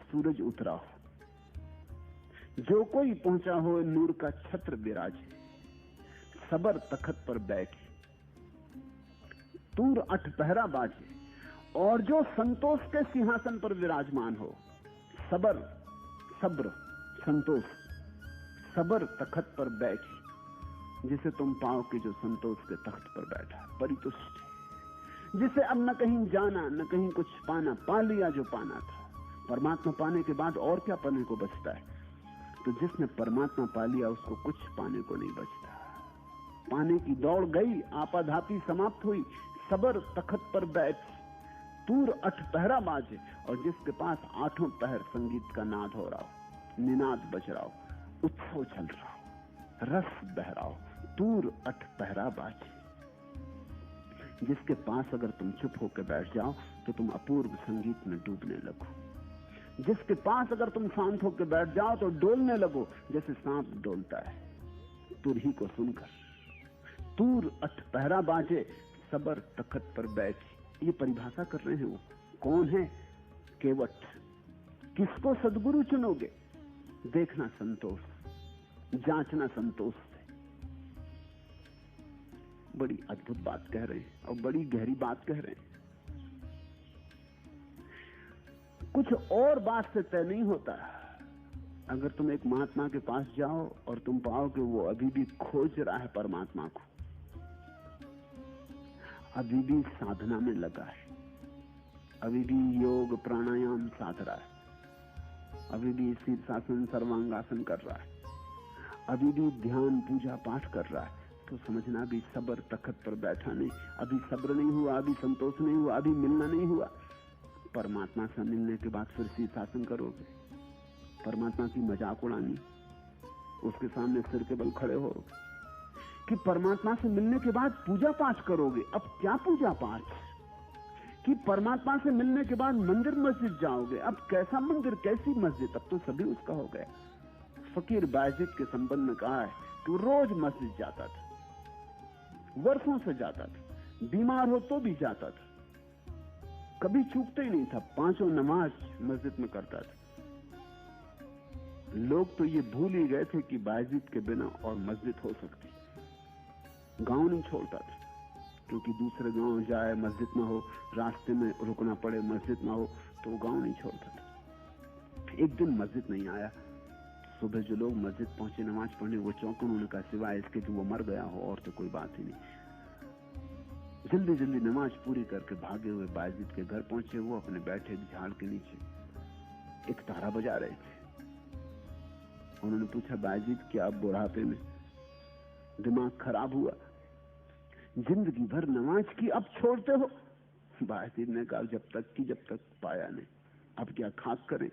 सूरज उतरा हो। जो कोई पहुंचा हो नूर का छत्र विराजे, सबर तखत पर बैठे, तूर अठ पहरा बाजे, और जो संतोष के सिंहासन पर विराजमान हो। सबर, सब्र, संतोष, सबर तखत पर बैठे, जिसे तुम पाओ कि जो संतोष के तख्त पर बैठा, परितुष्ट, जिसे अब न कहीं जाना न कहीं कुछ पाना, पा लिया जो पाना था। परमात्मा पाने के बाद और क्या पाने को बचता है? तो जिसने परमात्मा पा लिया उसको कुछ पाने को नहीं बचता। पाने की दौड़ गई, आपाधापी समाप्त हुई, सबर तखत पर बैठ, तूर अठ पहरा बाजे, और जिसके पास आठों पहर संगीत का नाद हो रहा हो, निनाद बज रहा हो, उत्सव चल रहा हो, रस बह रहा हो, तूर अठ पहरा बाजे। जिसके पास अगर तुम चुप होकर बैठ जाओ तो तुम अपूर्व संगीत में डूबने लगो। जिसके पास अगर तुम शांत होकर बैठ जाओ तो डोलने लगो जैसे सांप डोलता है तुर ही को सुनकर। तूर अठ पहरा बाजे, सबर तखत पर बैठ। ये परिभाषा कर रहे हैं वो। कौन है केवट? किसको सदगुरु चुनोगे? देखना संतोष, जांचना संतोष से। बड़ी अद्भुत बात कह रहे हैं और बड़ी गहरी बात कह रहे हैं। कुछ और बात से तय नहीं होता। अगर तुम एक महात्मा के पास जाओ और तुम पाओ कि वो अभी भी खोज रहा है परमात्मा को, अभी भी साधना में लगा है, अभी भी योग प्राणायाम साध रहा है, अभी भी शीर्षासन सर्वांगासन कर रहा है, अभी भी ध्यान पूजा पाठ कर रहा है, तो समझना अभी सब्र तखत पर बैठा नहीं, अभी सब्र नहीं हुआ, अभी संतोष नहीं हुआ, अभी मिलना नहीं हुआ। परमात्मा से मिलने के बाद फिर शीर्षासन करोगे, परमात्मा की मजाक उड़ानी, उसके सामने सिर के बल खड़े हो कि परमात्मा से मिलने के बाद पूजा पाठ करोगे। अब क्या पूजा पाठ कि परमात्मा से मिलने के बाद मंदिर मस्जिद जाओगे। अब कैसा मंदिर, कैसी मस्जिद? अब तो सभी उसका हो गया। फकीर बायजीद के संबंध में कहा है कि वो रोज मस्जिद जाता था, वर्षों से जाता था, बीमार हो तो भी जाता था, कभी चूकता ही नहीं था, पांचों नमाज मस्जिद में करता था। लोग तो ये भूल ही गए थे कि बायजीद के बिना और मस्जिद हो सकती। गांव नहीं छोड़ता था, क्योंकि दूसरे गांव जाए मस्जिद ना हो, रास्ते में रुकना पड़े मस्जिद ना हो, तो गांव नहीं छोड़ता था। एक दिन मस्जिद नहीं आया। सुबह जो लोग मस्जिद पहुंचे नमाज पढ़ने, वो चौंके। उन्होंने कहा सिवाय इसके कि वो मर गया हो और तो कोई बात ही नहीं। जल्दी जल्दी नमाज पूरी करके भागे हुए बायजीद के घर पहुंचे। वो अपने बैठे झाड़ के नीचे एक तारा बजा रहे थे। उन्होंने पूछा, बायजीद क्या आप बुढ़ापे में दिमाग खराब हुआ? जिंदगी भर नमाज की, अब छोड़ते हो? बायजीद ने कहा, जब तक पाया नहीं। अब क्या खाक करें,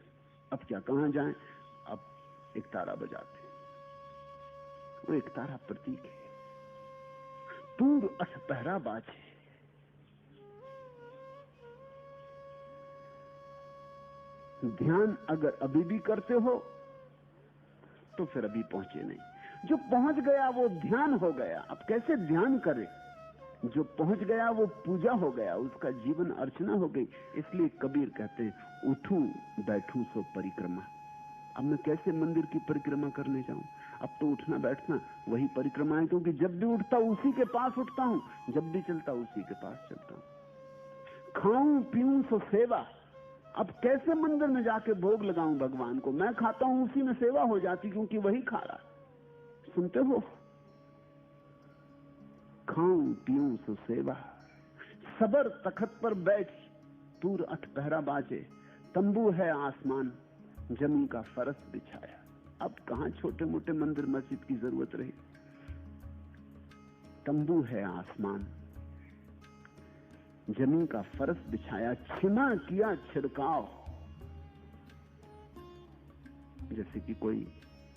अब क्या कहां जाएं? अब एक तारा बजाते। वो एक तारा प्रतीक है। तूर अठ पहरा बाजे। ध्यान अगर अभी भी करते हो तो फिर अभी पहुंचे नहीं। जो पहुंच गया वो ध्यान हो गया। अब कैसे ध्यान करे? जो पहुंच गया वो पूजा हो गया, उसका जीवन अर्चना हो गई। इसलिए कबीर कहते हैं, उठूं बैठूं सो परिक्रमा। अब मैं कैसे मंदिर की परिक्रमा करने जाऊं? अब तो उठना बैठना वही परिक्रमा है, क्योंकि जब भी उठता उसी के पास उठता हूं, जब भी चलता उसी के पास चलता हूं। खाऊं पीऊं सो सेवा। अब कैसे मंदिर में जाके भोग लगाऊं भगवान को? मैं खाता हूं, उसी में सेवा हो जाती, क्योंकि वही खा रहा। सुनते हो? खाऊं पीऊं सो सेवा, सबर तखत पर बैठ, तूर अठ पहरा बाजे, तंबू है आसमान, जमीन का फरस बिछाया। अब कहां छोटे मोटे मंदिर मस्जिद की जरूरत रही? तंबू है आसमान, जमीन का फरस बिछाया, छिमा किया छिड़काव। जैसे कि कोई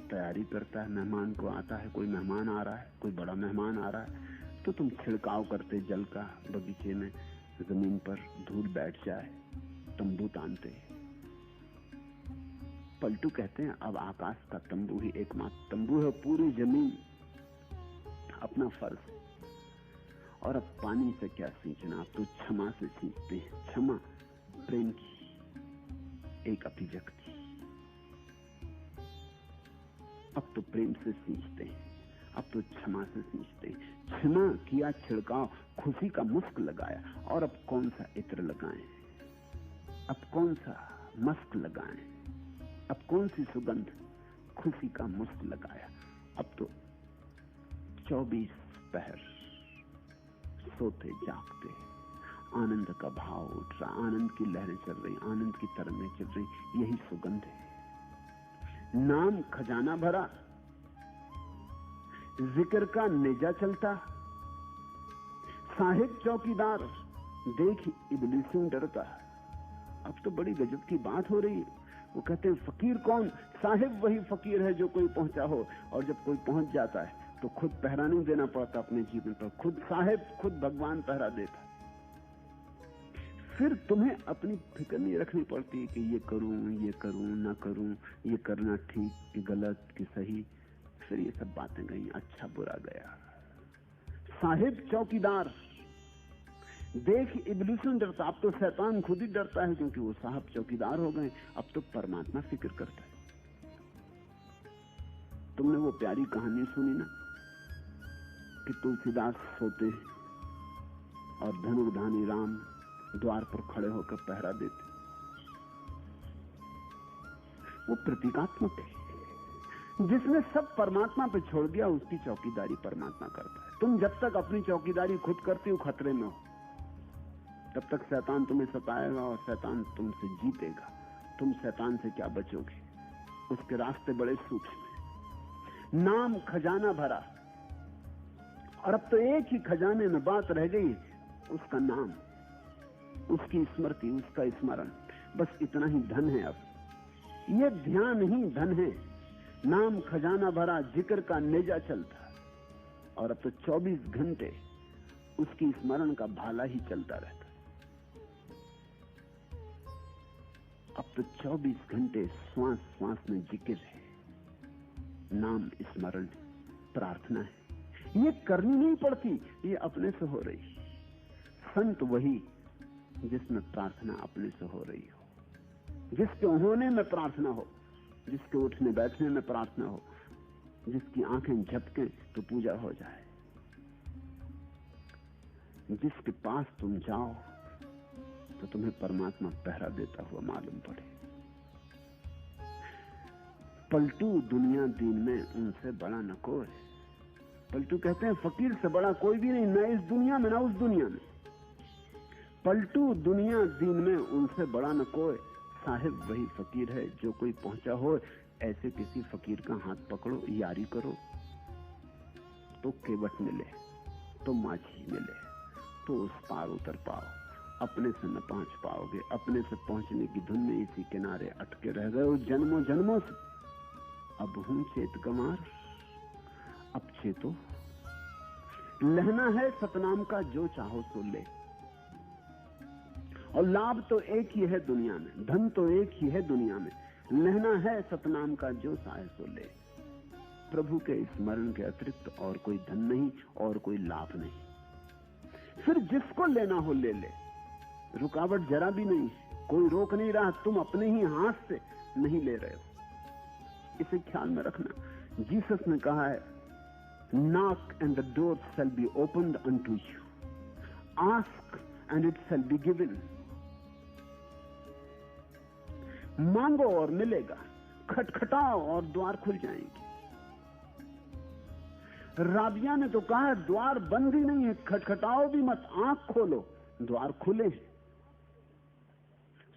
तैयारी करता है, मेहमान को आता है, कोई मेहमान आ रहा है, कोई बड़ा मेहमान आ रहा है, तो तुम छिड़काव करते जल का बगीचे में, जमीन पर धूल बैठ जाए, तंबू तानते। पलटू कहते हैं, अब आकाश का तंबू ही एकमात्र तंबू है, पूरी जमीन अपना फर्ज। और अब पानी से क्या सींचना, अब तो क्षमा से सींचते हैं। क्षमा प्रेम की एक अभिव्यक्ति। अब तो प्रेम से सींचते हैं, अब तो क्षमा से सींचते हैं। क्षमा किया छिड़काव, खुशी का मुस्क लगाया। और अब कौन सा इत्र लगाएं, अब कौन सा मस्क लगाएं, अब कौन सी सुगंध? खुशी का मुस्क लगाया। अब तो 24 पहर सोते जागते आनंद का भाव उठ रहा, आनंद की लहरें चल रही, आनंद की तरंगें चल रही। यही सुगंध है। नाम खजाना भरा, जिक्र का नेजा चलता, साहिब चौकीदार, देख इब्लीसों डरता। अब तो बड़ी गजब की बात हो रही है। वो कहते हैं फकीर कौन? साहिब वही फकीर है जो कोई पहुंचा हो, और जब कोई पहुंच जाता है तो खुद पहरा नहीं देना पड़ता अपने जीवन पर, खुद साहिब, खुद भगवान पहरा देता। फिर तुम्हें अपनी फिक्र नहीं रखनी पड़ती कि ये करूं ना करूं, ये करना ठीक कि गलत कि सही। फिर ये सब बातें गई, अच्छा बुरा गया। साहिब चौकीदार, देख इब्लीसों डरता। अब तो शैतान खुद ही डरता है, क्योंकि वो साहब चौकीदार हो गए। अब तो परमात्मा फिक्र करता है। तुमने वो प्यारी कहानी सुनी ना कि तुलसीदास सोते और धनुर्धानी राम द्वार पर खड़े होकर पहरा देते। वो प्रतीकात्मक है। जिसने सब परमात्मा पे छोड़ दिया, उसकी चौकीदारी परमात्मा करता है। तुम जब तक अपनी चौकीदारी खुद करते हो, खतरे में हो। तब तक शैतान तुम्हें सताएगा और शैतान तुमसे जीतेगा। तुम शैतान से क्या बचोगे? उसके रास्ते बड़े सूक्ष्म हैं। नाम खजाना भरा, और अब तो एक ही खजाने में बात रह गई, उसका नाम, उसकी स्मृति, उसका स्मरण। बस इतना ही धन है। अब ये ध्यान ही धन है। नाम खजाना भरा, जिक्र का नेजा चलता, और अब तो 24 घंटे उसकी स्मरण का भाला ही चलता रहता। अब तो 24 घंटे श्वास श्वास में जिक्र है, नाम स्मरण, प्रार्थना है। ये करनी नहीं पड़ती, ये अपने से हो रही। संत वही जिसमें प्रार्थना अपने से हो रही हो, जिसके होने में प्रार्थना हो, जिसके उठने बैठने में प्रार्थना हो, जिसकी आंखें झपके तो पूजा हो जाए, जिसके पास तुम जाओ तो तुम्हें परमात्मा पहरा देता हुआ मालूम पड़े। पलटू दुनिया दीन में उनसे बड़ा न कोई। पलटू कहते हैं फकीर से बड़ा कोई भी नहीं, न इस दुनिया में न उस दुनिया में। पलटू दुनिया दीन में उनसे बड़ा न कोई, साहिब वही फकीर है जो कोई पहुंचा हो। ऐसे किसी फकीर का हाथ पकड़ो, यारी करो, तो केवट मिले, तो माझी मिले, तो उस पार उतर पाओ। अपने से न पहुंच पाओगे। अपने से पहुंचने की धुन में इसी किनारे अटके रह गए हो जन्मों जन्मों से। अब हूं चेत गंवार, अब चेतो। लहना है सतनाम का, जो चाहो सो ले। और लाभ तो एक ही है दुनिया में, धन तो एक ही है दुनिया में। लहना है सतनाम का, जो चाहे सो ले। प्रभु के स्मरण के अतिरिक्त और कोई धन नहीं, और कोई लाभ नहीं। फिर जिसको लेना हो ले ले, रुकावट जरा भी नहीं, कोई रोक नहीं रहा। तुम अपने ही हाथ से नहीं ले रहे हो, इसे ख्याल में रखना। जीसस ने कहा है, knock and the door shall be opened unto you, ask and it shall be given। मांगो और मिलेगा, खटखटाओ और द्वार खुल जाएंगे। राबिया ने तो कहा द्वार बंद ही नहीं है, खटखटाओ भी मत, आंख खोलो, द्वार खुले।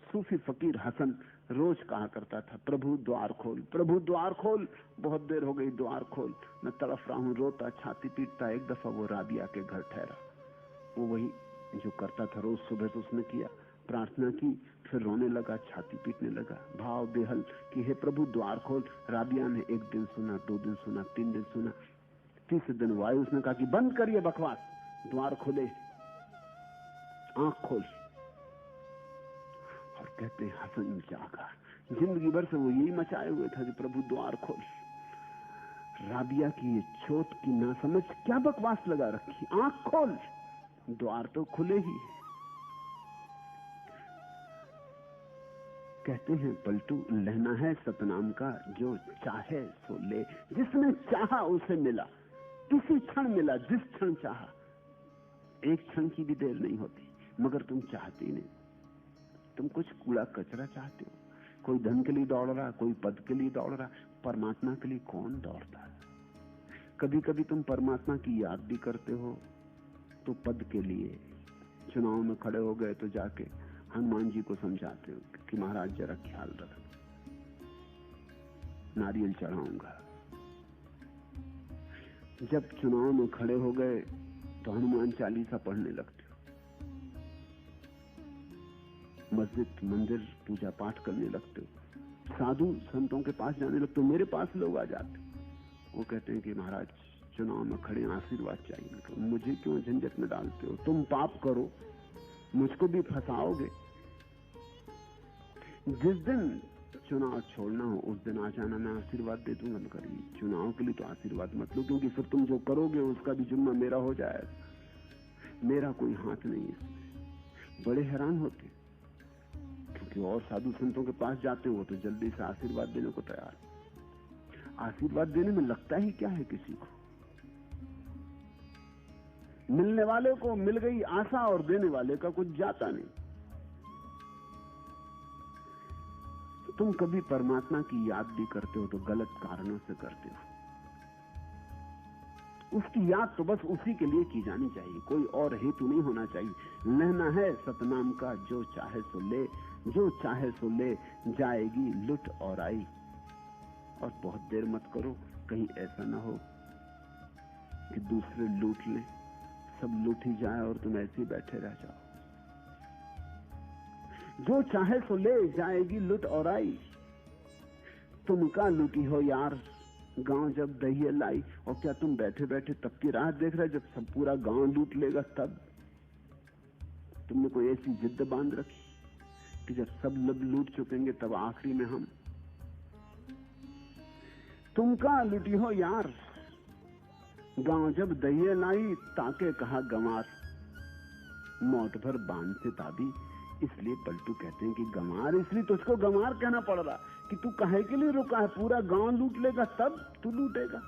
सूफी फकीर हसन रोज कहा करता था, प्रभु द्वार खोल, प्रभु द्वार खोल। बहुत देर हो गई, द्वार खोल। मैं तड़फ रहा हूं, रोता, छाती पीटता। एक दफा वो राबिया के घर ठहरा। वो वही जो करता था रोज सुबह, तो उसने किया, प्रार्थना की, फिर रोने लगा, छाती पीटने लगा, भाव बेहल कि हे प्रभु द्वार खोल। राबिया ने 1 दिन सुना, 2 दिन सुना, 3 दिन सुना। तीसरे दिन वायु उसने कहा कि बंद करिए बकवास, द्वार खोले, आंख खोल। और कहते हसन जागा। जिंदगी भर से वो यही मचाए हुए था कि प्रभु द्वार खोल। राबिया की ये चोट की नासमझ क्या बकवास लगा रखी, आंख खोल, द्वार तो खुले ही है। कहते हैं पलटू, लहना है सतनाम का, जो चाहे सो ले। जिसने चाहा उसे मिला, किसी क्षण मिला, जिस क्षण चाहा। एक क्षण की भी देर नहीं होती, मगर तुम चाहती नहीं। तुम कुछ कूड़ा कचरा चाहते हो। कोई धन के लिए दौड़ रहा, कोई पद के लिए दौड़ रहा, परमात्मा के लिए कौन दौड़ता है? कभी कभी तुम परमात्मा की याद भी करते हो तो पद के लिए। चुनाव में खड़े हो गए तो जाके हनुमान जी को समझाते हो कि महाराज जरा ख्याल रखना, नारियल चढ़ाऊंगा। जब चुनाव में खड़े हो गए तो हनुमान चालीसा पढ़ने लगते हो, मस्जिद मंदिर पूजा पाठ करने लगते हो, साधु संतों के पास जाने लगते हो। मेरे पास लोग आ जाते, वो कहते हैं कि महाराज चुनाव में खड़े आशीर्वाद चाहिए। तो मुझे क्यों झंझट में डालते हो, तुम पाप करो, मुझको भी फंसाओगे। जिस दिन चुनाव छोड़ना हो उस दिन आ जाना, मैं आशीर्वाद दे दूंगा। मैं करिए चुनाव के लिए तो आशीर्वाद मत लो, क्योंकि फिर तुम जो करोगे उसका भी जिम्मा मेरा हो जाएगा, मेरा कोई हाथ नहीं है इसमें। बड़े हैरान होते, क्योंकि और साधु संतों के पास जाते हो तो जल्दी से आशीर्वाद देने को तैयार। आशीर्वाद देने में लगता ही क्या है किसी को, मिलने वाले को मिल गई आशा और देने वाले का कुछ जाता नहीं। तुम कभी परमात्मा की याद भी करते हो तो गलत कारणों से करते हो। उसकी याद तो बस उसी के लिए की जानी चाहिए, कोई और हेतु नहीं होना चाहिए। लेना है सतनाम का जो चाहे सो ले, जो चाहे सो ले, जाएगी लुट और आई। और बहुत देर मत करो, कहीं ऐसा ना हो कि दूसरे लूट ले, सब लूट ही जाए और तुम ऐसे ही बैठे रह जाओ। जो चाहे सो ले, जाएगी लुट और आई। तुम का लूटी हो यार गांव जब दहिए लाई। और क्या तुम बैठे बैठे तब की राह देख रहे, जब सब पूरा गांव लूट लेगा तब? तुमने कोई ऐसी जिद बांध रखी कि जब सब लब लूट चुकेंगे तब आखिरी में हम? तुम का लूटी हो यार गांव जब दहिए लाई, ताके कहा गंवार, मोट भर बांध से ताबी। इसलिए पलटू कहते हैं कि गंवार, इसलिए तुझको गंवार कहना पड़ रहा कि तू काहे के लिए रुका है, पूरा गांव लूट लेगा तब तू लूटेगा।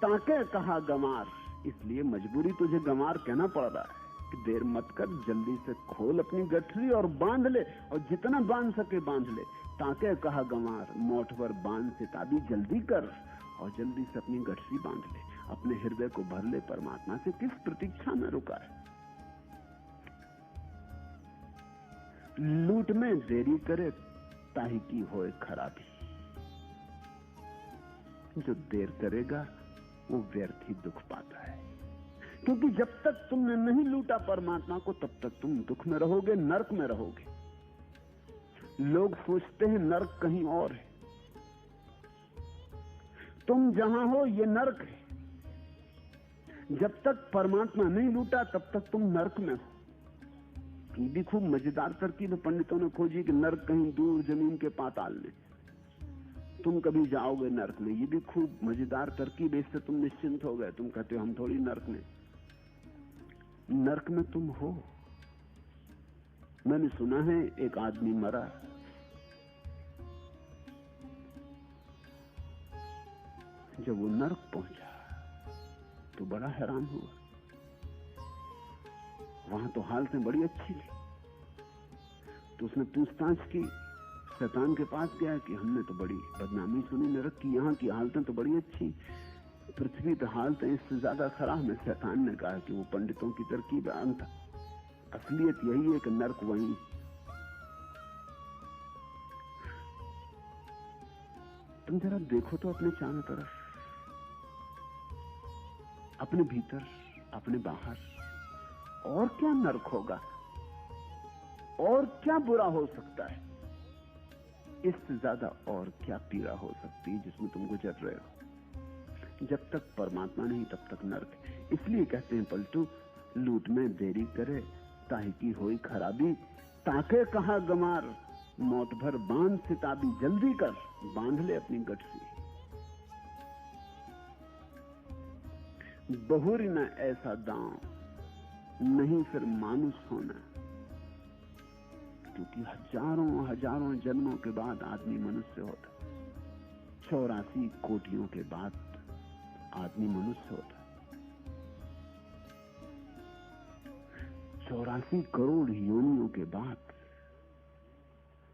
ताके कहा गंवार, इसलिए मजबूरी तुझे गंवार कहना पड़ रहा है कि देर मत कर, जल्दी से खोल अपनी गठरी और बांध ले, और जितना बांध सके बांध ले। ताके कहा गंवार, मोठ भर बांध से ताबी, जल्दी कर और जल्दी से अपनी गठरी बांध ले, अपने हृदय को भर ले परमात्मा से। किस प्रतीक्षा में रुका है? लूट में देरी करे ताही की होए खराबी। जो देर करेगा वो व्यर्थ ही दुख पाता है, क्योंकि जब तक तुमने नहीं लूटा परमात्मा को तब तक तुम दुख में रहोगे, नरक में रहोगे। लोग सोचते हैं नरक कहीं और है, तुम जहां हो ये नरक है। जब तक परमात्मा नहीं लूटा तब तक तुम नरक में हो। ये भी खूब मजेदार तरकीब पंडितों ने खोजी कि नरक कहीं दूर जमीन के पाताल में, तुम कभी जाओगे नरक में। ये भी खूब मजेदार तरकीब, इससे तुम निश्चिंत हो गए। तुम कहते हो हम थोड़ी नरक में। नरक में तुम हो। मैंने सुना है एक आदमी मरा, जब वो नरक पहुंचा तो बड़ा हैरान हुआ। वहां तो हालतें बड़ी अच्छी थी, तो उसने पूछताछ की, शैतान के पास गया कि हमने तो बड़ी बदनामी सुनी नरक की, यहाँ की हालतें तो बड़ी अच्छी, पृथ्वी पर हालतें इससे ज्यादा खराब है। शैतान ने कहा कि वो पंडितों की तरकीब है, अंत असलियत यही है कि नरक वही। तुम जरा देखो तो अपने चारों तरफ, अपने भीतर, अपने बाहर, और क्या नरक होगा, और क्या बुरा हो सकता है? इससे ज्यादा और क्या पीड़ा हो सकती है जिसमें तुम गुजर रहे हो? जब तक परमात्मा नहीं तब तक नरक। इसलिए कहते हैं पलटू, लूट में देरी करे ताही की होई खराबी। ताके कहा गमार, मोट भर बांध से ताबी, जल्दी कर बांध ले अपनी गठरी। बहुरी न ऐसा दांव, नहीं फिर मानुष होना। क्योंकि हजारों हजारों जन्मों के बाद आदमी मनुष्य होता, 84 कोटियों के बाद आदमी मनुष्य होता, 84 करोड़ योनियों के बाद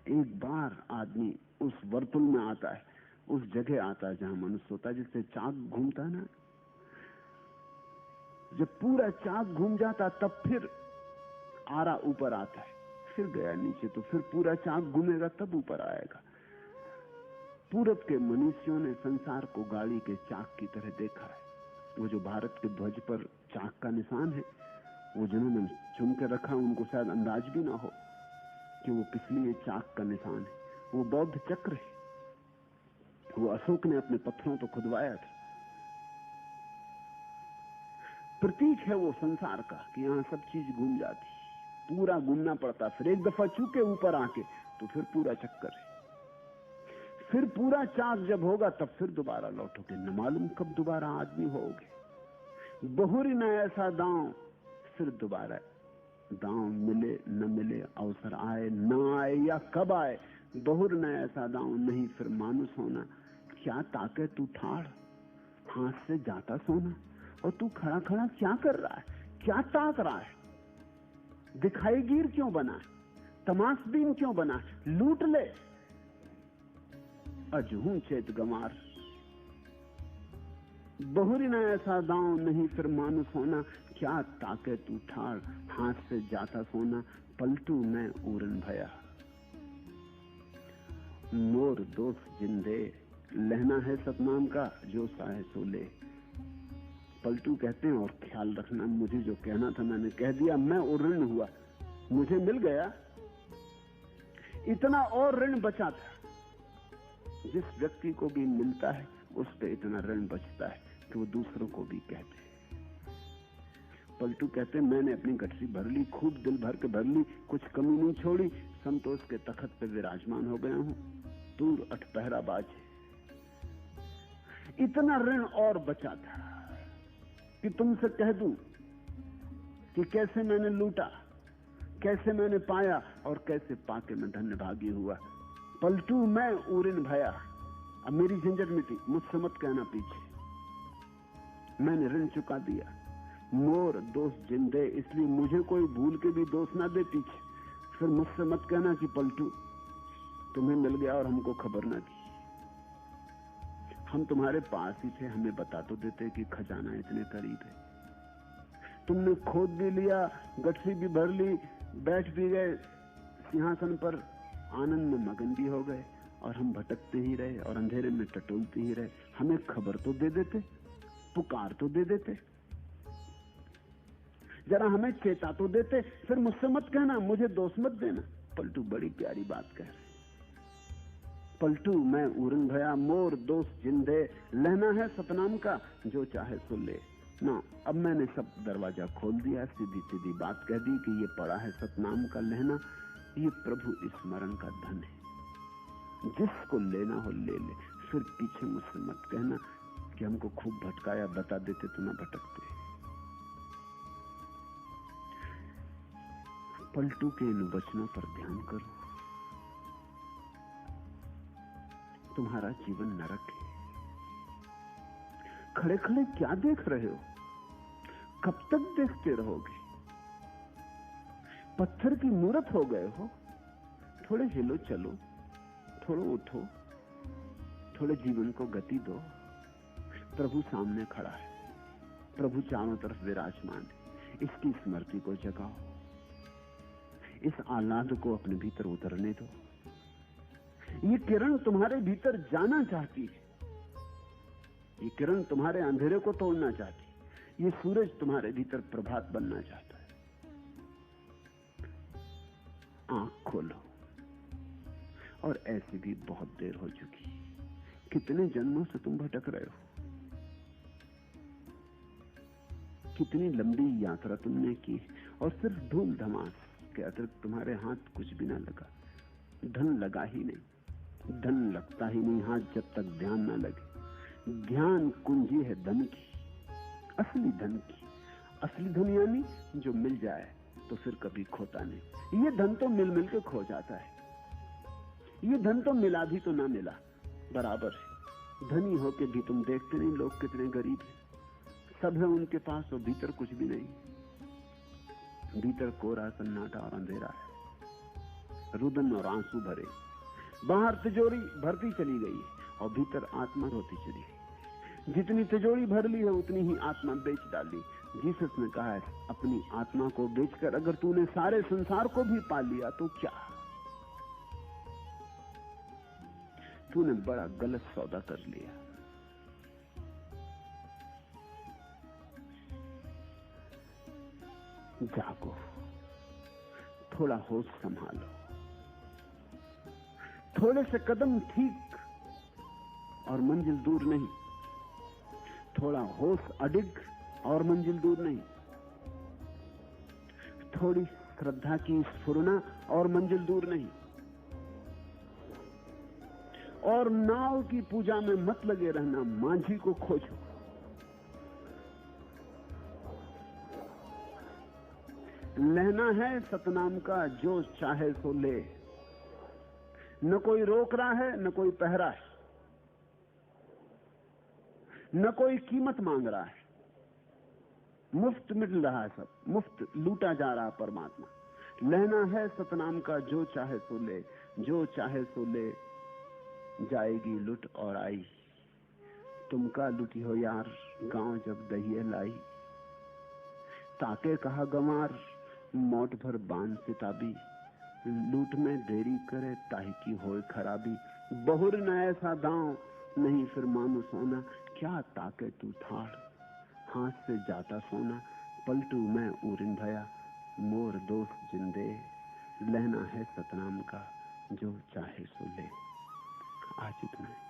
एक बार आदमी उस वर्तुल में आता है, उस जगह आता है जहां मनुष्य होता है। जिससे चाक घूमता है ना, जब पूरा चाक घूम जाता तब फिर आरा ऊपर आता है, फिर गया नीचे, तो फिर पूरा चाक घूमेगा तब ऊपर आएगा। पूरब के मनुष्यों ने संसार को गाड़ी के चाक की तरह देखा है। वो जो भारत के ध्वज पर चाक का निशान है, वो जिन्होंने चुन के रखा उनको शायद अंदाज भी ना हो कि वो किस लिए चाक का निशान है। वो बौद्ध चक्र है, वो अशोक ने अपने पत्थरों तो खुदवाया था। प्रतीक है वो संसार का कि यहां सब चीज घूम जाती, पूरा घूमना पड़ता, फिर एक दफा चूके ऊपर आके तो फिर पूरा चक्कर है, फिर पूरा चाक जब होगा तब फिर दोबारा लौटोगे, न मालूम कब दोबारा आदमी होगे। बहुरी न ऐसा दांव, फिर दोबारा दांव मिले न मिले, अवसर आए न आए या कब आए, बहुर न ऐसा दांव नहीं फिर मानुस होना। क्या ताके तू ठाड़, हाथ से जाता सोना, और तू खड़ा खड़ा क्या कर रहा है, क्या ताक रहा है, दिखाई गिर क्यों बना है, तमाशबीन क्यों बना है, लूट ले अजहू चेत गमार। बहुरी न ऐसा दांव नहीं फिर मानुस होना, क्या ताके तू ठाड़, हाथ से जाता सोना, पलटू मैं उरन भया। मोर दोस्त जिंदे, लहना है सतनाम का जो साहे सो ले। पलटू कहते हैं, और ख्याल रखना, मुझे जो कहना था मैंने कह दिया, मैं उऋण हुआ, मुझे मिल गया। इतना और ऋण बचा था। जिस व्यक्ति को भी मिलता है उस पे इतना ऋण बचता है कि वो दूसरों को भी कहते हैं। पलटू कहते हैं, मैंने अपनी गठरी भर ली, खूब दिल भर के भर ली, कुछ कमी नहीं छोड़ी, संतोष के तखत पे विराजमान हो गया हूं, दूर अठपहरा बाज है। इतना ऋण और बचा था कि तुमसे कह दूं कि कैसे मैंने लूटा, कैसे मैंने पाया, और कैसे पाके मैं धन्यभागी हुआ। पलटू मैं उरिन भया, अब मेरी झंझट मिटी, मुझसे मत कहना पीछे, मैंने ऋण चुका दिया। मोर दोस्त जिंदे, इसलिए मुझे कोई भूल के भी दोष ना दे पीछे, फिर मुझसे मत कहना कि पलटू तुम्हें मिल गया और हमको खबर ना दी। हम तुम्हारे पास ही थे, हमें बता तो देते कि खजाना इतने करीब है। तुमने खोद भी लिया, गठरी भी भर ली, बैठ भी गए सिंहासन पर, आनंद में मगन भी हो गए, और हम भटकते ही रहे और अंधेरे में टटोलते ही रहे। हमें खबर तो दे देते, पुकार तो दे देते, जरा हमें चेता तो देते, फिर मुझसे मत कहना, मुझे दोष मत देना। पलटू बड़ी प्यारी बात कह रहे। पलटू मैं उरन भया, मोर दोस्त जिंदे, लहना है सतनाम का जो चाहे सो ले। ना, अब मैंने सब दरवाजा खोल दिया, सीधी सीधी बात कह दी कि ये पड़ा है सतनाम का लहना, ये प्रभु स्मरण का धन है, जिसको लेना हो ले ले। फिर पीछे मुझसे मत कहना कि हमको खूब भटकाया, बता देते तो ना भटकते। पलटू के इन वचनों पर ध्यान करो, तुम्हारा जीवन नरक है। खड़े खड़े क्या देख रहे हो, कब तक देखते रहोगे? पत्थर की मूर्त हो गए हो। थोड़े हिलो चलो, थोड़ा उठो, थोड़े जीवन को गति दो। प्रभु सामने खड़ा है, प्रभु चारों तरफ विराजमान है, इसकी स्मृति को जगाओ, इस आह्लाद को अपने भीतर उतरने दो। ये किरण तुम्हारे भीतर जाना चाहती है, ये किरण तुम्हारे अंधेरे को तोड़ना चाहती है, ये सूरज तुम्हारे भीतर प्रभात बनना चाहता है। आंख खोलो। और ऐसी भी बहुत देर हो चुकी, कितने जन्मों से तुम भटक रहे हो, कितनी लंबी यात्रा तुमने की, और सिर्फ धूल धमास के अतिरिक्त तुम्हारे हाथ कुछ भी ना लगा। धन लगा ही नहीं, धन लगता ही नहीं हाथ जब तक ध्यान ना लगे। ध्यान कुंजी है धन की, असली धन की। असली धन यानी जो मिल जाए तो फिर कभी खोता नहीं। ये धन तो मिल मिल के खो जाता है, ये धन तो मिला भी तो ना मिला बराबर है। धनी होके भी तुम देखते नहीं लोग कितने गरीब हैं, सब है उनके पास और भीतर कुछ भी नहीं। भीतर कोरा सन्नाटा और अंधेरा है, रुदन और आंसू भरे। बाहर तिजोरी भरती चली गई और भीतर आत्मा रोती चली गई। जितनी तिजोरी भर ली है उतनी ही आत्मा बेच डाली। जीसस ने कहा है, अपनी आत्मा को बेचकर अगर तूने सारे संसार को भी पा लिया तो क्या? तूने बड़ा गलत सौदा कर लिया। जागो, थोड़ा होश संभालो, थोड़े से कदम ठीक और मंजिल दूर नहीं, थोड़ा होश अडिग और मंजिल दूर नहीं, थोड़ी श्रद्धा की स्फुरना और मंजिल दूर नहीं। और नाव की पूजा में मत लगे रहना, मांझी को खोजो। लहना है सतनाम का जो चाहे सो ले, न कोई रोक रहा है न कोई पहरा है, न कोई कीमत मांग रहा है, मुफ्त मिल रहा है, सब मुफ्त लूटा जा रहा परमात्मा। लहना है सतनाम का जो चाहे सो ले, जो चाहे सो ले, जाएगी लुट और आई। तुम का लुटी हो यार गांव जब दहिए लाई, ताके कहा गंवार मोट भर बांध सिताबी, लूट में देरी करे ताही की होए खराबी। बहुर न ऐसा दांव नहीं फिर मानो सोना, क्या ताके तू थाड़ हाथ से जाता सोना। पलटू मैं उरिन भया मोर दोस्त जिंदे, लहना है सतनाम का जो चाहे सो ले। आज इतना है।